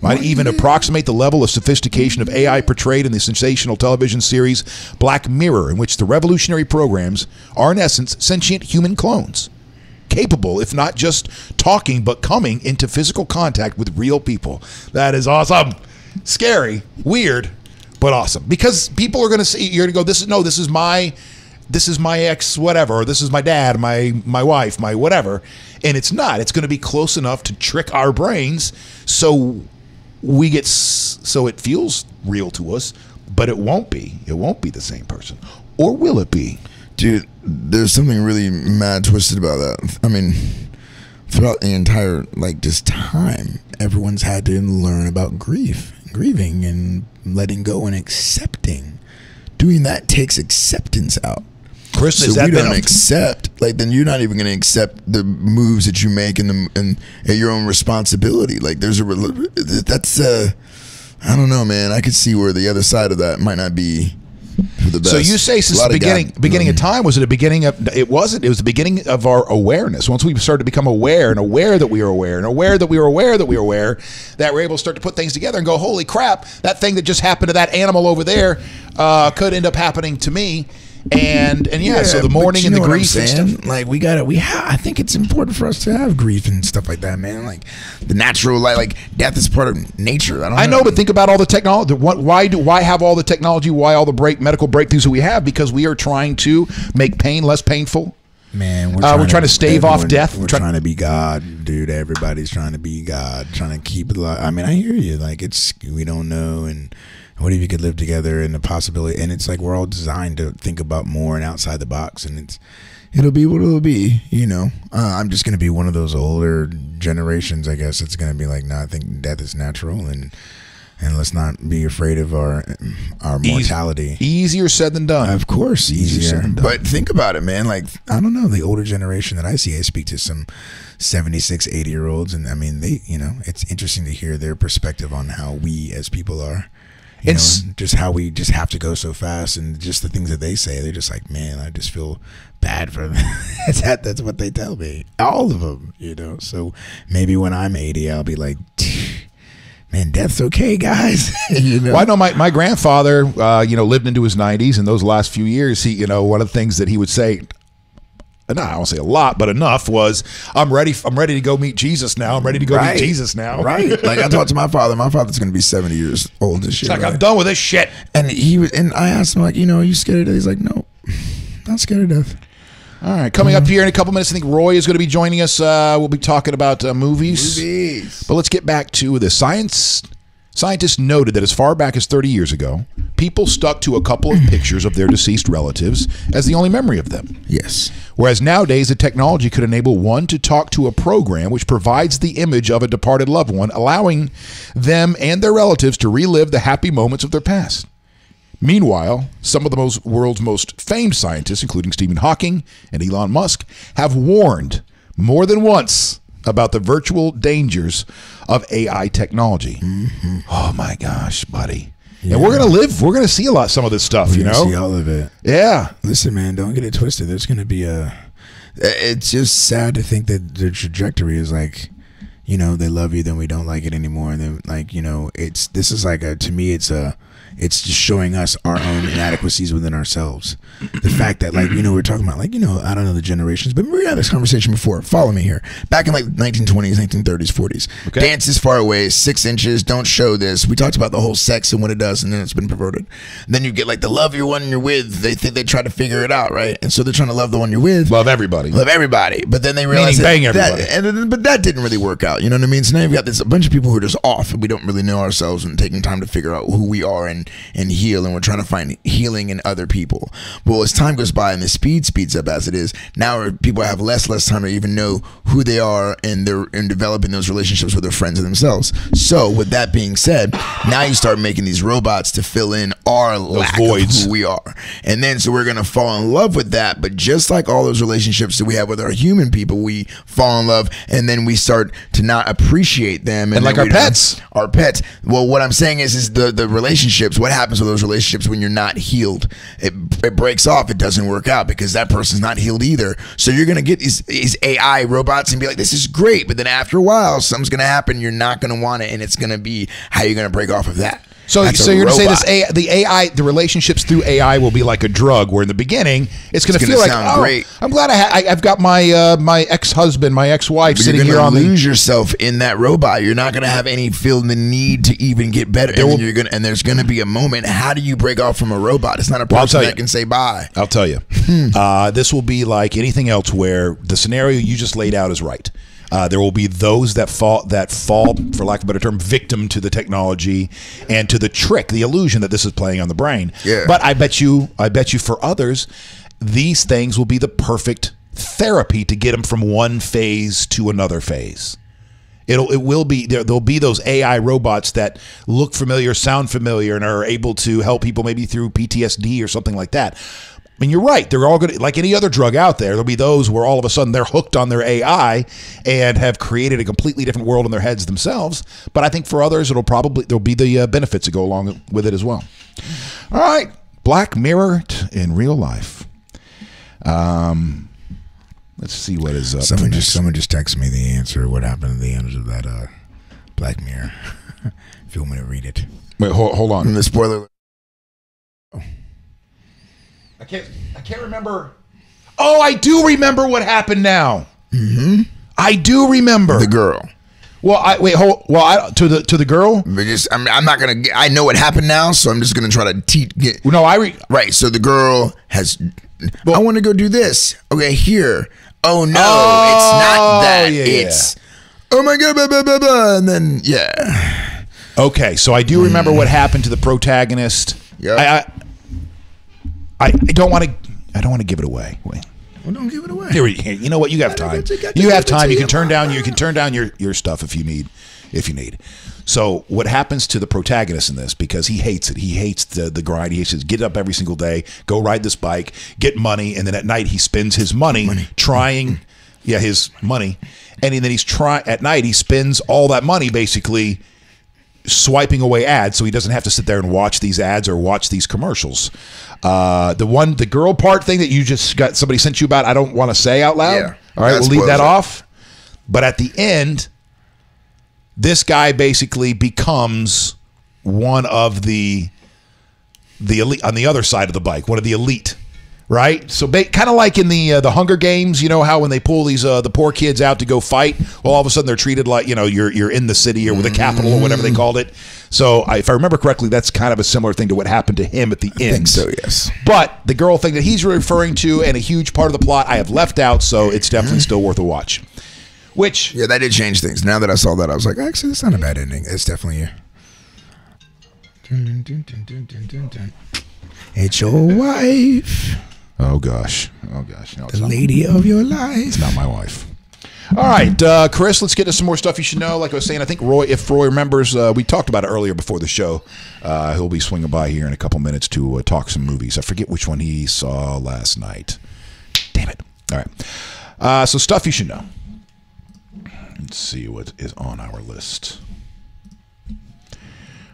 might even approximate the level of sophistication of AI portrayed in the sensational television series Black Mirror, in which the revolutionary programs are in essence sentient human clones, capable, if not just talking, but coming into physical contact with real people. That is awesome. Scary, weird, but awesome. Because people are going to see, you're going to go, this is my ex whatever, or this is my dad, my wife, my whatever. And it's not. It's going to be close enough to trick our brains so it feels real to us, but it won't be. It won't be the same person. Or will it be? Dude, there's something really mad twisted about that. I mean, throughout the entire, just time, everyone's had to learn about grieving and letting go and accepting. Doing that takes acceptance out. Chris, so is that we don't accept, then you're not even going to accept the moves that you make and your own responsibility. I don't know, man. I could see where the other side of that might not be for the best. So you say since the beginning of time, was it a beginning of, it wasn't, it was the beginning of our awareness. Once we started to become aware and aware that we were aware and aware that we were aware that we were aware, that we're able to start to put things together and go, holy crap, that thing that just happened to that animal over there could end up happening to me. And yeah, so the mourning and the grief and stuff. I think it's important for us to have grief and stuff like that, man. The natural, death is part of nature. I know, but think about all the technology. Why have all the technology? Why all the medical breakthroughs that we have? Because we are trying to make pain less painful. Man, we're trying to stave off death. We're trying to be God, dude. Everybody's trying to be God, trying to keep it alive. I mean, I hear you. We don't know, and what if you could live together, and the possibility, and it's we're all designed to think about more and outside the box, and it'll be what it'll be, I'm just going to be one of those older generations, I guess. It's going to be no, I think death is natural, and let's not be afraid of our mortality. Easier said than done. Of course, easier said than done. But think about it, man. I don't know, the older generation that I see, I speak to some 76, 80-year-olds, and I mean, they, it's interesting to hear their perspective on how we as people are. Just how we just have to go so fast, and just the things that they say, they're just man, I just feel bad for them. That's what they tell me, all of them, so maybe when I'm 80, I'll be man, death's okay, guys. Well, I know my grandfather, lived into his 90s, and those last few years, he, one of the things that he would say, no, I won't say a lot, but enough, was I'm ready to go meet Jesus now. I'm ready to go meet Jesus now. Right. I talked to my father. My father's going to be 70 years old this year. I'm done with this shit. And I asked him, are you scared of death? He's no, not scared of death. All right. Coming up here in a couple minutes, I think Roy is going to be joining us. We'll be talking about movies. But let's get back to the science. Scientists noted that as far back as 30 years ago, people stuck to a couple of pictures of their deceased relatives as the only memory of them. Yes. Whereas nowadays, the technology could enable one to talk to a program which provides the image of a departed loved one, allowing them and their relatives to relive the happy moments of their past. Meanwhile, some of the world's most famed scientists, including Stephen Hawking and Elon Musk, have warned more than once about the virtual dangers of AI technology. Mm-hmm. Oh my gosh, buddy. Yeah. And we're going to see some of this stuff, see all of it. Yeah. Listen, man, don't get it twisted. There's going to be it's just sad to think that the trajectory is they love you, then we don't like it anymore. And then to me, it's just showing us our own inadequacies within ourselves. The fact that we're talking about I don't know the generations, but we had this conversation before. Follow me here. Back in 1920s, 1930s, 40s. Okay. Dance is far away, 6 inches, don't show this. We talked about the whole sex and what it does, and then it's been perverted. And then you get the love your one you're with. They think they try to figure it out, right? And so they're trying to love the one you're with. Love everybody. But then they realize but that didn't really work out. You know what I mean? So now you've got a bunch of people who are just off, and we don't really know ourselves and taking time to figure out who we are and heal, and we're trying to find healing in other people. Well, as time goes by and the speed speeds up as it is, now people have less time to even know who they are, and they're developing those relationships with their friends and themselves. So with that being said, now you start making these robots to fill in our lack of who we are. And then so we're going to fall in love with that, but just like all those relationships that we have with our human people, we fall in love, and then we start to not appreciate them. And like our pets. Our pets. Well, what I'm saying is the relationship relationships, what happens with those relationships when you're not healed? It breaks off. It doesn't work out because that person's not healed either. So you're going to get these AI robots and be like, this is great. But then after a while, something's going to happen. You're not going to want it. And it's going to be how you're going to break off of that. So you're going to say the relationships through AI will be like a drug, where in the beginning it's going to feel like, oh, great. I'm glad I've got my my ex-husband, my ex-wife sitting here on the. Lose yourself in that robot. You're not going to have any feel the need to even get better. And there's going to be a moment. How do you break off from a robot? It's not a person that can say bye. I'll tell you. This will be like anything else, where the scenario you just laid out is right. There will be those that fall, for lack of a better term, victim to the technology and to the trick, the illusion that this is playing on the brain. Yeah. But I bet you for others, these things will be the perfect therapy to get them from one phase to another phase. There'll be those AI robots that look familiar, sound familiar, and are able to help people maybe through PTSD or something like that. I mean, you're right. They're all going to, like any other drug out there, there'll be those where all of a sudden they're hooked on their AI and have created a completely different world in their heads themselves. But I think for others, there'll be the benefits that go along with it as well. All right. Black Mirror in real life. Let's see what is up. Someone just texted me the answer. What happened at the end of that Black Mirror? If you want me to read it. Wait, hold on. And the spoiler. I can't remember. Oh, I do remember what happened now. Mm-hmm. I do remember the girl. Well, to the girl. I'm not gonna. I know what happened now, so I'm just gonna try to teach. Right. So the girl has. I want to go do this. Okay, here. Oh no, it's not that. Yeah, it's. Oh my god, blah, blah, blah, blah, and then yeah. Okay, so I do remember what happened to the protagonist. Yeah. I don't want to give it away. Wait. Well, don't give it away. Here, you know what? You have time. You have time. You can turn down. You can turn down your stuff if you need. So what happens to the protagonist in this? Because he hates it. He hates the grind. He hates to get up every single day, go ride this bike, get money, and then at night he spends his money trying. Yeah, his money, and then at night he spends all that money basically swiping away ads, so he doesn't have to sit there and watch these ads or watch these commercials. The girl part thing that you just got, somebody sent you about, I don't want to say out loud. Yeah, all right, we'll leave that off. But at the end, this guy basically becomes one of the elite on the other side of the bike, one of the elite. Right, so kind of like in the Hunger Games, you know how when they pull these the poor kids out to go fight, well, all of a sudden they're treated like you're in the city or with the capital or whatever they called it. So if I remember correctly, that's kind of a similar thing to what happened to him at the end. I think so, yes. But the girl thing that he's referring to and a huge part of the plot I have left out, so it's definitely still worth a watch. Which that did change things. Now that I saw that, I was like, actually, that's not a bad ending. It's definitely It's your wife. Oh gosh. No, the lady of your life. It's not my wife. All right, Chris, let's get to some more stuff you should know. Like I was saying, I think if Roy remembers, we talked about it earlier before the show. He'll be swinging by here in a couple minutes to talk some movies. I forget which one he saw last night. Damn it. All right. So stuff you should know. Let's see what is on our list.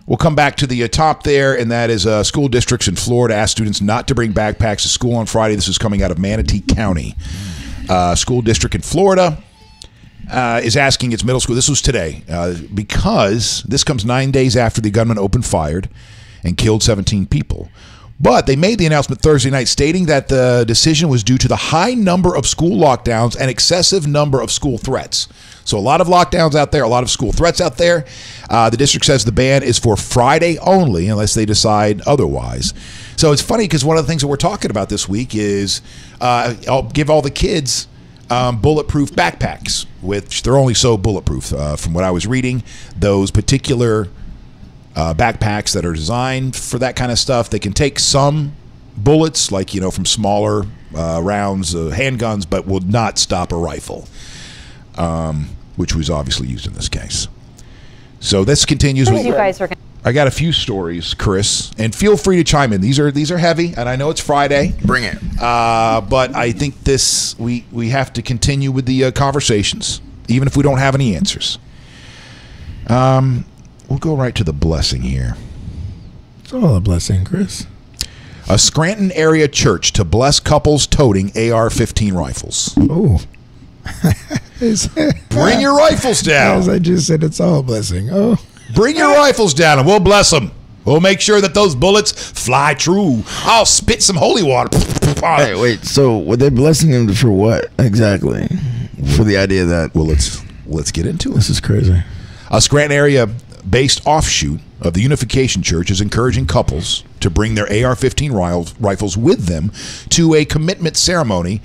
We'll come back to the top there, and that is school districts in Florida ask students not to bring backpacks to school on Friday. This is coming out of Manatee County. School district in Florida is asking its middle school. This was today because this comes 9 days after the gunman opened fire and killed 17 people. But they made the announcement Thursday night stating that the decision was due to the high number of school lockdowns and excessive number of school threats. So a lot of lockdowns out there, a lot of school threats out there. The district says the ban is for Friday only unless they decide otherwise. So it's funny because one of the things that we're talking about this week is I'll give all the kids bulletproof backpacks, which they're only so bulletproof. From what I was reading, those particular backpacks that are designed for that kind of stuff, they can take some bullets, like, from smaller rounds, handguns, but will not stop a rifle, which was obviously used in this case. So this continues. I got a few stories, Chris, and feel free to chime in. These are heavy, and I know it's Friday. Bring it. But I think we have to continue with the conversations, even if we don't have any answers. We'll go right to the blessing here. It's all a blessing, Chris. A Scranton area church to bless couples toting AR-15 rifles. Oh. Bring your rifles down. As I just said, it's all a blessing. Oh. Bring your rifles down and we'll bless them. We'll make sure that those bullets fly true. I'll spit some holy water. Hey, wait. So, were they blessing him for what exactly? For the idea that Well, let's get into it. this is crazy. A Scranton area-based offshoot of the Unification Church is encouraging couples to bring their AR-15 rifles with them to a commitment ceremony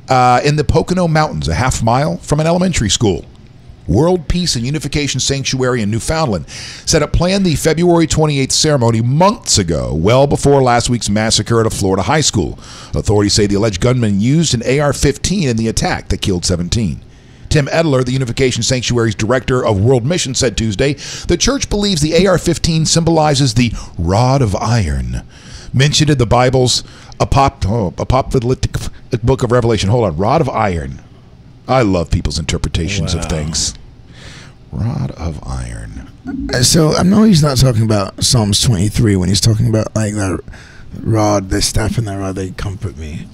in the Pocono Mountains, a half-mile from an elementary school. World Peace and Unification Sanctuary in Newfoundland said it planned the February 28th ceremony months ago, well before last week's massacre at a Florida high school. Authorities say the alleged gunman used an AR-15 in the attack that killed 17. Tim Edler, the Unification Sanctuary's director of World Mission, said Tuesday the church believes the AR-15 symbolizes the rod of iron, mentioned in the Bible's apocalyptic book of Revelation. Hold on, rod of iron. I love people's interpretations of things. Rod of iron. So I know he's not talking about Psalms 23 when he's talking about like that rod, the staff and that rod, they comfort me.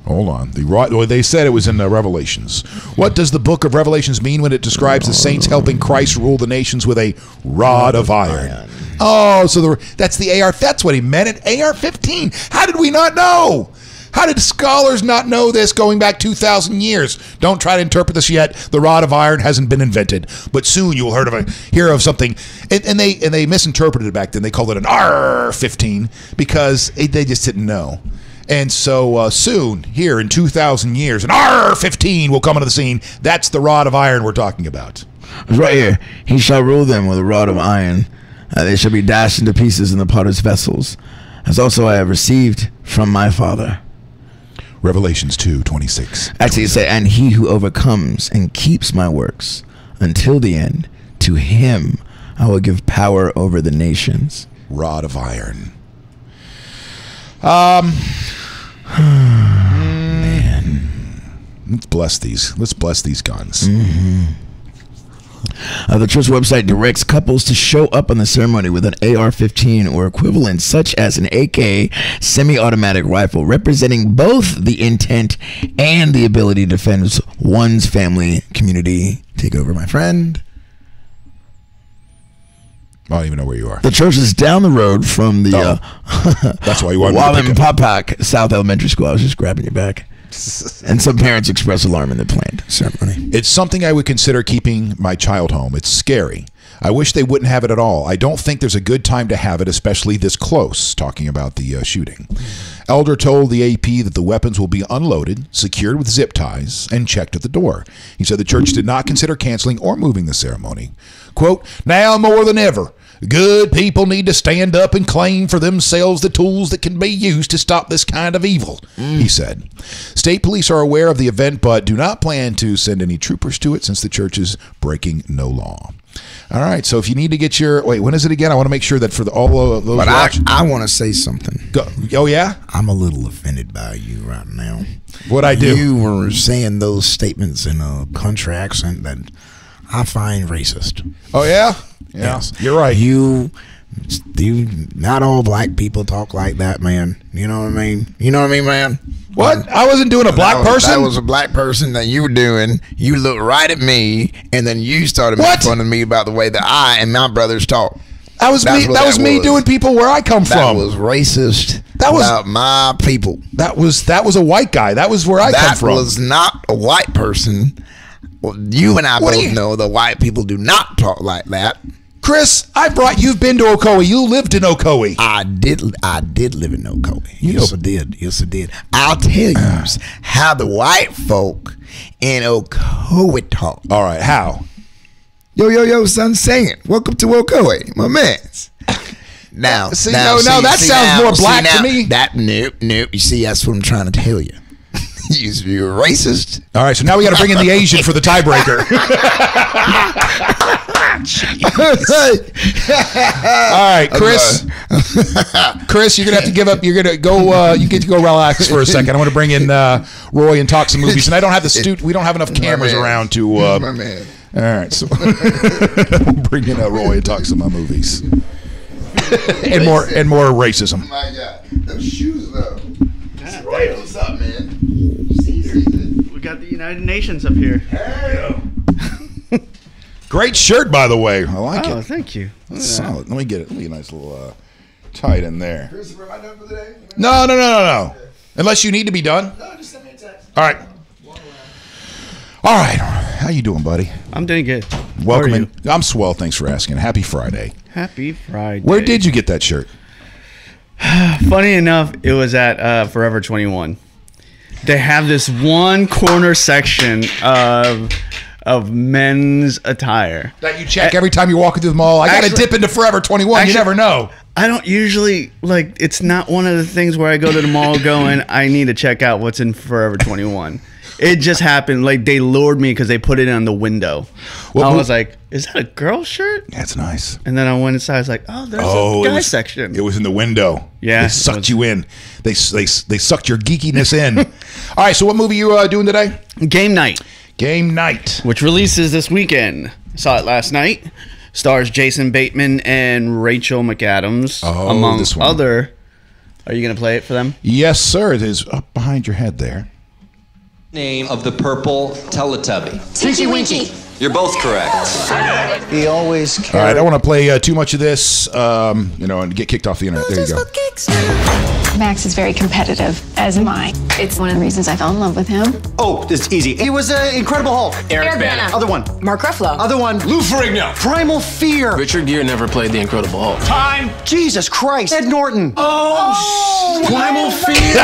Hold on. The rod. Well, they said it was in Revelations. What does the book of Revelations mean when it describes the saints helping Christ rule the nations with a rod of iron? Oh, so that's the AR. That's what he meant. An AR-15. How did we not know? How did scholars not know this going back 2,000 years? Don't try to interpret this yet. The rod of iron hasn't been invented, but soon you'll hear of something. And they misinterpreted it back then. They called it an AR-15 because they just didn't know. And so soon, here in 2,000 years, an AR-15 will come into the scene. That's the rod of iron we're talking about. It's right here. He shall rule them with a rod of iron. They shall be dashed into pieces in the potter's vessels, as also I have received from my Father. Revelations 2:26. Actually, it said, and he who overcomes and keeps my works until the end, to him I will give power over the nations. Rod of iron. Man. Let's bless these. Let's bless these guns. The church website directs couples to show up on the ceremony with an AR-15 or equivalent, such as an AK semi-automatic rifle, representing both the intent and the ability to defend one's family, community. Take over, my friend. I don't even know where you are. The church is down the road from the that's why you want me to pick up. Wallenpaupack South Elementary School. I was just grabbing your back. And some parents express alarm in the planned ceremony. It's something I would consider keeping my child home. It's scary. I wish they wouldn't have it at all. I don't think there's a good time to have it, especially this close, talking about the shooting. Elder told the AP that the weapons will be unloaded, secured with zip ties, and checked at the door. He said the church did not consider canceling or moving the ceremony. Quote, now more than ever, good people need to stand up and claim for themselves the tools that can be used to stop this kind of evil, he said. State police are aware of the event, but do not plan to send any troopers to it since the church is breaking no law. All right, so if you need to get your... Wait, when is it again? I want to make sure that for all of those... But I want to say something. Go. Oh, yeah? I'm a little offended by you right now. What'd I do? You were saying those statements in a country accent that I find racist. Oh, yeah? Yeah, yes. You're right. You, not all black people talk like that, man. You know what I mean? You know what I mean, man? What? I wasn't doing a black person? That was a black person that you were doing. You looked right at me, and then you started making fun of me about the way that I and my brothers talk. That was me. That was me doing people where I come from. That was racist. That was about my people. That was a white guy. That was where I come from. That was not a white person. Well, you and I both know that white people do not talk like that. Chris, you've been to Ocoee. You lived in Ocoee. I did live in Ocoee. Yes, I did. Yes, I did. I'll tell you how the white folk in Ocoee talk. All right, how? Yo, son, sing it. Welcome to Ocoee, my man. Now, that sounds more black to me. Nope. You see, that's what I'm trying to tell you. You're racist. All right, so now we got to bring in the Asian for the tiebreaker. All right, Chris. Chris, you're gonna have to give up. You're gonna go. You get to go relax for a second. I want to bring in Roy and talk some movies, and I don't have we don't have enough cameras around to. My man. All right, so bring in Roy and talk some movies. and more racism. My God, those shoes though. Yeah, Roy, what's up, man? See. we got the United Nations up here. Hey. Great shirt, by the way. I like Oh, it. thank you. Solid. Let me get it. Let me get a nice little tight in there. Christopher, am I done for the day? No. Unless you need to be done. No, just send me a text. All right. All right. How you doing, buddy? I'm doing good. Welcome How are in. I'm swell. Thanks for asking. Happy Friday. Happy Friday. Where did you get that shirt? Funny enough, it was at Forever 21. They have this one corner section of men's attire. That you check every time you're walking through the mall. I got to Actually- dip into Forever 21. You actually- never know. I don't usually, like, it's not one of the things where I go to the mall going, I need to check out what's in Forever 21. It just happened. Like, they lured me because they put it on the window. Well, I was like, is that a girl shirt? That's nice. And then I went inside. I was like, oh, there's a guy section. It was in the window. Yeah, They it sucked was. you in. They sucked your geekiness in. All right, so what movie you doing today? Game Night, Game Night. which releases this weekend. Saw it last night. Stars Jason Bateman and Rachel McAdams, Oh, among this one. other. Are you going to play it for them? Yes, sir. It is up behind your head there. Name of the purple Teletubby. Tinky Winky. You're both correct. He always All right, I don't want to play too much of this, and get kicked off the internet. There you go. Max is very competitive, as am I. It's one of the reasons I fell in love with him. Oh, this is easy. He was Incredible Hulk. Eric Bana. Other one. Mark Ruffalo. Other one. Lou Ferrigno. Primal Fear. Richard Gere never played the Incredible Hulk. Time. Jesus Christ. Ed Norton. Primal Fear.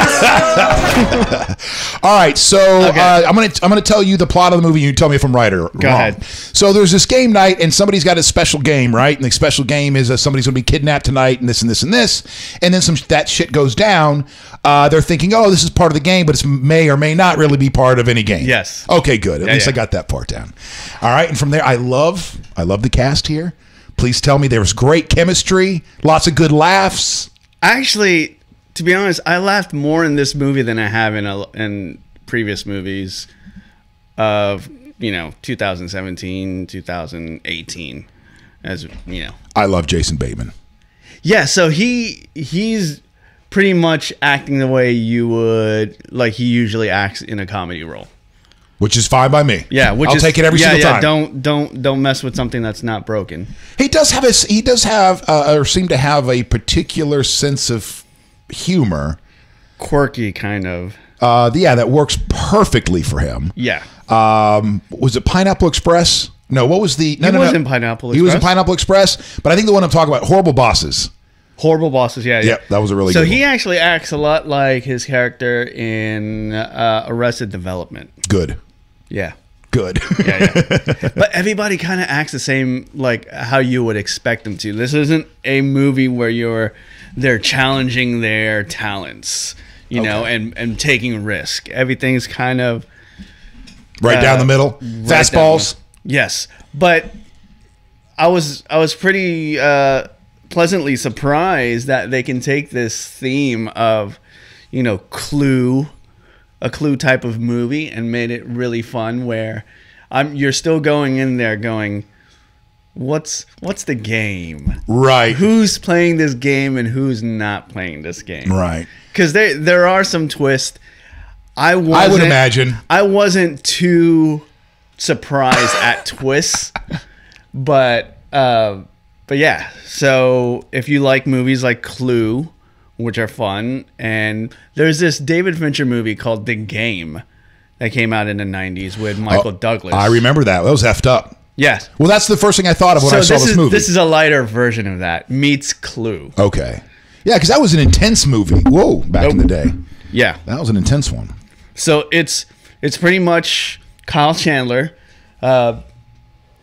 All right, so Okay. I'm gonna tell you the plot of the movie. You tell me if I'm right or wrong. ahead. So there's this game night, and somebody's got a special game, right? And the special game is somebody's gonna be kidnapped tonight, and this and this and this, and then that shit goes down. They're thinking, oh, this is part of the game, but it may or may not really be part of any game. Yes. Okay, good. At least yeah. I got that part down. All right, and from there, I love the cast here. Please tell me there was great chemistry, lots of good laughs. Actually, to be honest, I laughed more in this movie than I have in previous movies of 2017, 2018, as you know. I love Jason Bateman. Yeah, so he's pretty much acting the way you would like he usually acts in a comedy role. Which is fine by me. Yeah, which I'll is, take it every single time. Don't mess with something that's not broken. He does have or seem to have a particular sense of humor. Quirky kind of. That works perfectly for him. Yeah. Was it Pineapple Express? No, what was the? No, He no, was no. in Pineapple He was in Express. Pineapple Express, but I think the one I'm talking about, Horrible Bosses. Horrible Bosses, yeah. Yep, that was a really so good he one. actually acts a lot like his character in Arrested Development. Good. Yeah. Good. Yeah. But everybody kind of acts the same, like how you would expect them to. This isn't a movie where they're challenging their talents, you know, and taking risk. Everything's kind of right down the middle. right Fastballs. down the- Yes, but I was pretty pleasantly surprised that they can take this theme of, Clue, a Clue type of movie, and made it really fun. Where you're still going in there going, what's the game? Right. Who's playing this game and who's not playing this game? Right. Because there are some twists. I would imagine. I wasn't too surprised at twists, but yeah. So if you like movies like Clue, which are fun, and there's this David Fincher movie called The Game that came out in the 90s with Michael Douglas. I remember that. That was effed up. Yes. Well, that's the first thing I thought of when I saw this movie. This is a lighter version of that. Meets Clue. Okay. Yeah, because that was an intense movie. Whoa, back in the day. Yeah. That was an intense one. So it's pretty much Kyle Chandler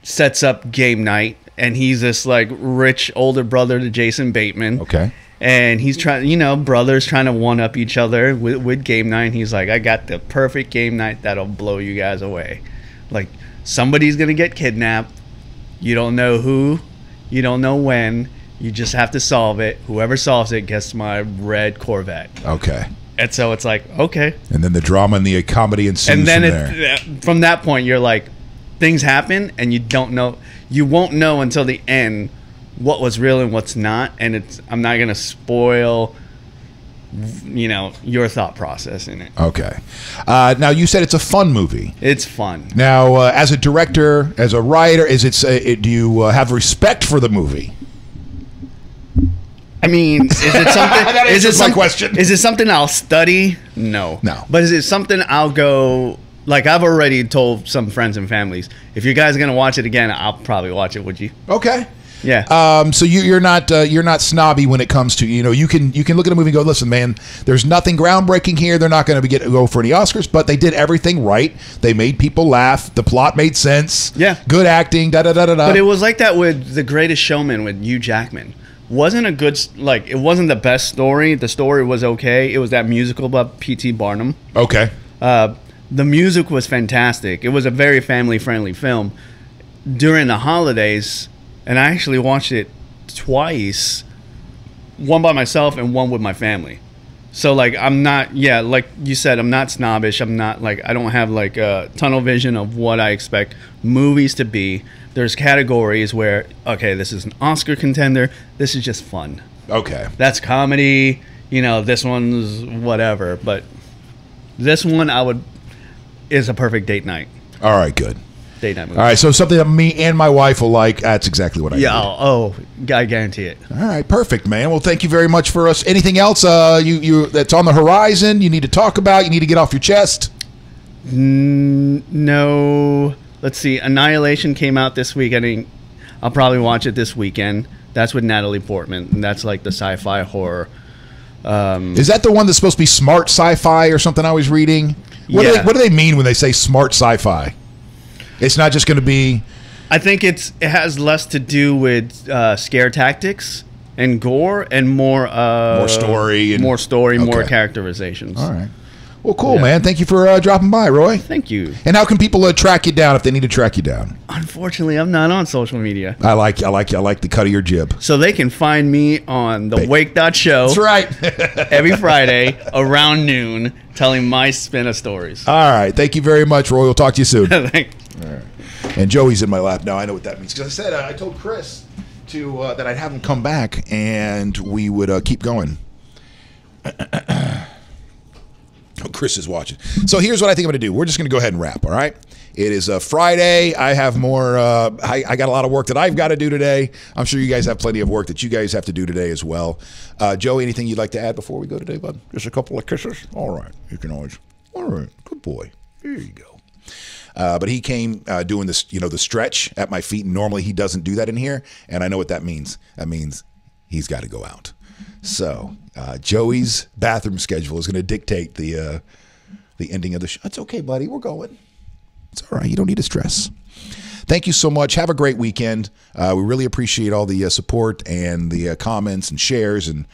sets up game night, and he's this like rich older brother to Jason Bateman. Okay. And he's trying, brothers trying to one up each other with game night. And he's like, I got the perfect game night that'll blow you guys away. Like, somebody's gonna get kidnapped. You don't know who, you don't know when. You just have to solve it. Whoever solves it gets my red Corvette. Okay. And so it's like, okay. And then the drama and the comedy ensues And then from there. from that point, you're like, things happen, and you don't know. You won't know until the end what was real and what's not, and I'm not gonna spoil, you know, your thought process in it. Okay. Now you said it's a fun movie. It's fun. Now, as a director, as a writer, do you have respect for the movie? I mean, is it something? That answers my question. Is it something I'll study? No. No. But is it something I'll go? Like, I've already told some friends and families, if you guys are gonna watch it again, I'll probably watch it. Would you? Okay. Yeah. So you're not snobby when it comes to, you know, you can look at a movie and go, listen, man, there's nothing groundbreaking here. They're not going to go for any Oscars, but they did everything right. They made people laugh. The plot made sense. Yeah. Good acting. Da da da da da. But it was like that with The Greatest Showman with Hugh Jackman. Wasn't a good, like, it wasn't the best story. The story was okay. It was that musical about P.T. Barnum. Okay. The music was fantastic. It was a very family-friendly film. During the holidays, and I actually watched it twice, one by myself and one with my family. So, like, I'm not, yeah, like you said, I'm not snobbish. I'm not, like, I don't have, like, a tunnel vision of what I expect movies to be. There's categories where, okay, this is an Oscar contender. This is just fun. Okay. That's comedy. You know, this one's whatever. But this one is a perfect date night. All right, good. Date night movie. All right, so something that me and my wife will like. That's exactly what I Yeah, need. I guarantee it. All right, perfect, man. Well, thank you very much for us. Anything else you that's on the horizon you need to talk about, you need to get off your chest? No. Let's see. Annihilation came out this week. I'll probably watch it this weekend. That's with Natalie Portman, and that's like the sci-fi horror. Is that the one that's supposed to be smart sci-fi or something I was reading? What do they mean when they say smart sci-fi? It's not just going to be... I think it has less to do with scare tactics and gore and more story. More Okay. characterizations. All right. Well, cool, man. Thank you for dropping by, Roy. Thank you. And how can people track you down if they need to track you down? Unfortunately, I'm not on social media. I like the cut of your jib. So they can find me on the Wake.Show. That's right. Every Friday around noon, telling my spin of stories. All right. Thank you very much, Roy. We'll talk to you soon. Thanks. All right. And Joey's in my lap now. I know what that means because I said I told Chris that I'd have him come back and we would keep going. Oh, Chris is watching. So here's what I think I'm going to do. We're just going to go ahead and wrap. All right. It is a Friday. I have more. I got a lot of work that I've got to do today. I'm sure you guys have plenty of work that you guys have to do today as well. Joey, anything you'd like to add before we go today, bud? Just a couple of kisses. All right. You can always. All right. Good boy. There you go. But he came doing this, the stretch at my feet. And normally he doesn't do that in here. And I know what that means. That means he's got to go out. So Joey's bathroom schedule is going to dictate the ending of the show. It's okay, buddy. We're going. It's all right. You don't need to stress. Thank you so much. Have a great weekend. We really appreciate all the support and the comments and shares and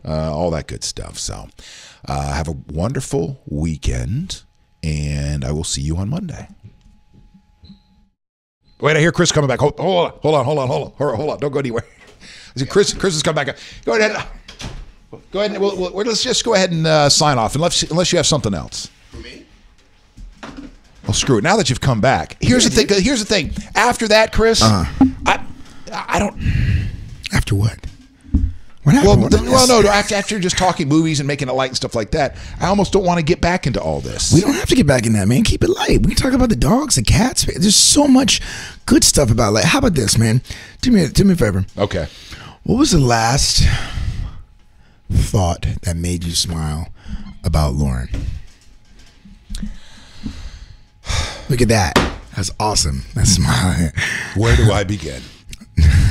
all that good stuff. So have a wonderful weekend, and I will see you on Monday. Wait, I hear Chris coming back. Hold on. Don't go anywhere. Chris is coming back. Go ahead. Go ahead. Let's just go ahead and sign off, unless you have something else. For me? Well, screw it. Now that you've come back, here's the thing. After that, Chris, I don't. After what? What happened? No. After just talking movies and making it light and stuff like that, I almost don't want to get back into all this. We don't have to get back in that, man. Keep it light. We can talk about the dogs, the cats. There's so much good stuff about life. How about this, man? Do me a favor. Okay. What was the last thought that made you smile about Lauren? Look at that. That's awesome. That smile. Where do I begin?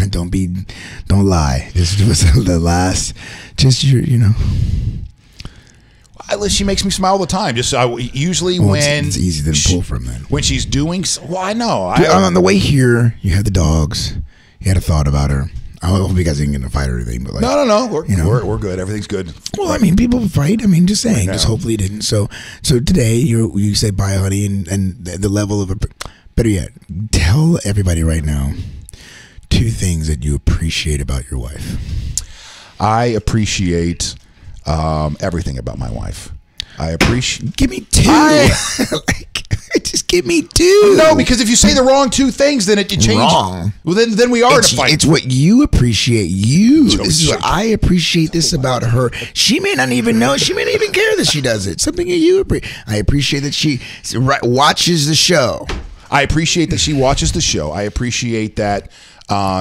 Don't lie. This was the last. Just She makes me smile all the time. Just usually it's easy to pull from then. When she's doing. Well, I know. Dude, on the way here, you had the dogs. You had a thought about her. I hope you guys didn't get in a fight or anything. But no. We're good. Everything's good. Well, I mean, people fight. I mean, just saying. Just hopefully it didn't. So today you say bye, honey, and the level of better yet, tell everybody right now 2 things that you appreciate about your wife. I appreciate everything about my wife. I appreciate. Give me 2. Just give me two. No, because if you say the wrong two things, then it changes. Wrong. Well, then we are in a fight. It's what you appreciate. This is what I appreciate this about her. She may not even know. She may not even care that she does it. Something that you appreciate. I appreciate that she watches the show. I appreciate that she watches the show. I appreciate that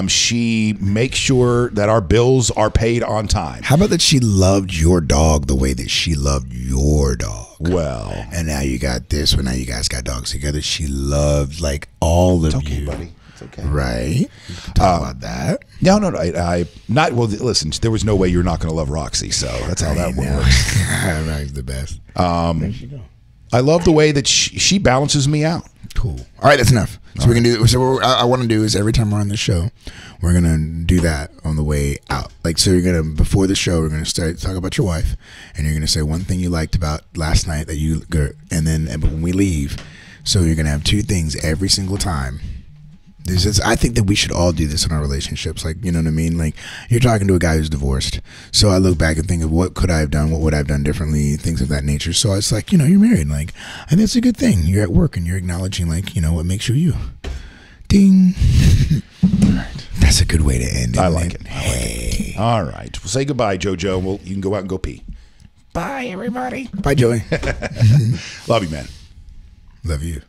she makes sure that our bills are paid on time. How about that she loved your dog the way that she loved your dog? Well, and now you got this. Well, now you guys got dogs together. She loved like all of you, buddy. It's okay, right? Talk about that. No. I not. Well, listen. There was no way you're not going to love Roxy. So that's how that works. Roxy's the best. I love the way that she balances me out. Cool. All right, that's enough. So we can do. So what I want to do is every time we're on the show, we're gonna do that on the way out. Like, so you're gonna before the show, we're gonna start talk about your wife, and you're gonna say one thing you liked about last night that you, and then when we leave, so you're gonna have two things every single time. I think that we should all do this in our relationships. Like, you know what I mean? Like, you're talking to a guy who's divorced. So I look back and think of what could I have done? What would I have done differently? Things of that nature. So it's like, you're married. Like, and that's a good thing. You're at work and you're acknowledging, like, what makes you you. Ding. That's a good way to end it. I like it. All right. Well, say goodbye, JoJo. You can go out and go pee. Bye, everybody. Bye, Joey. Love you, man. Love you.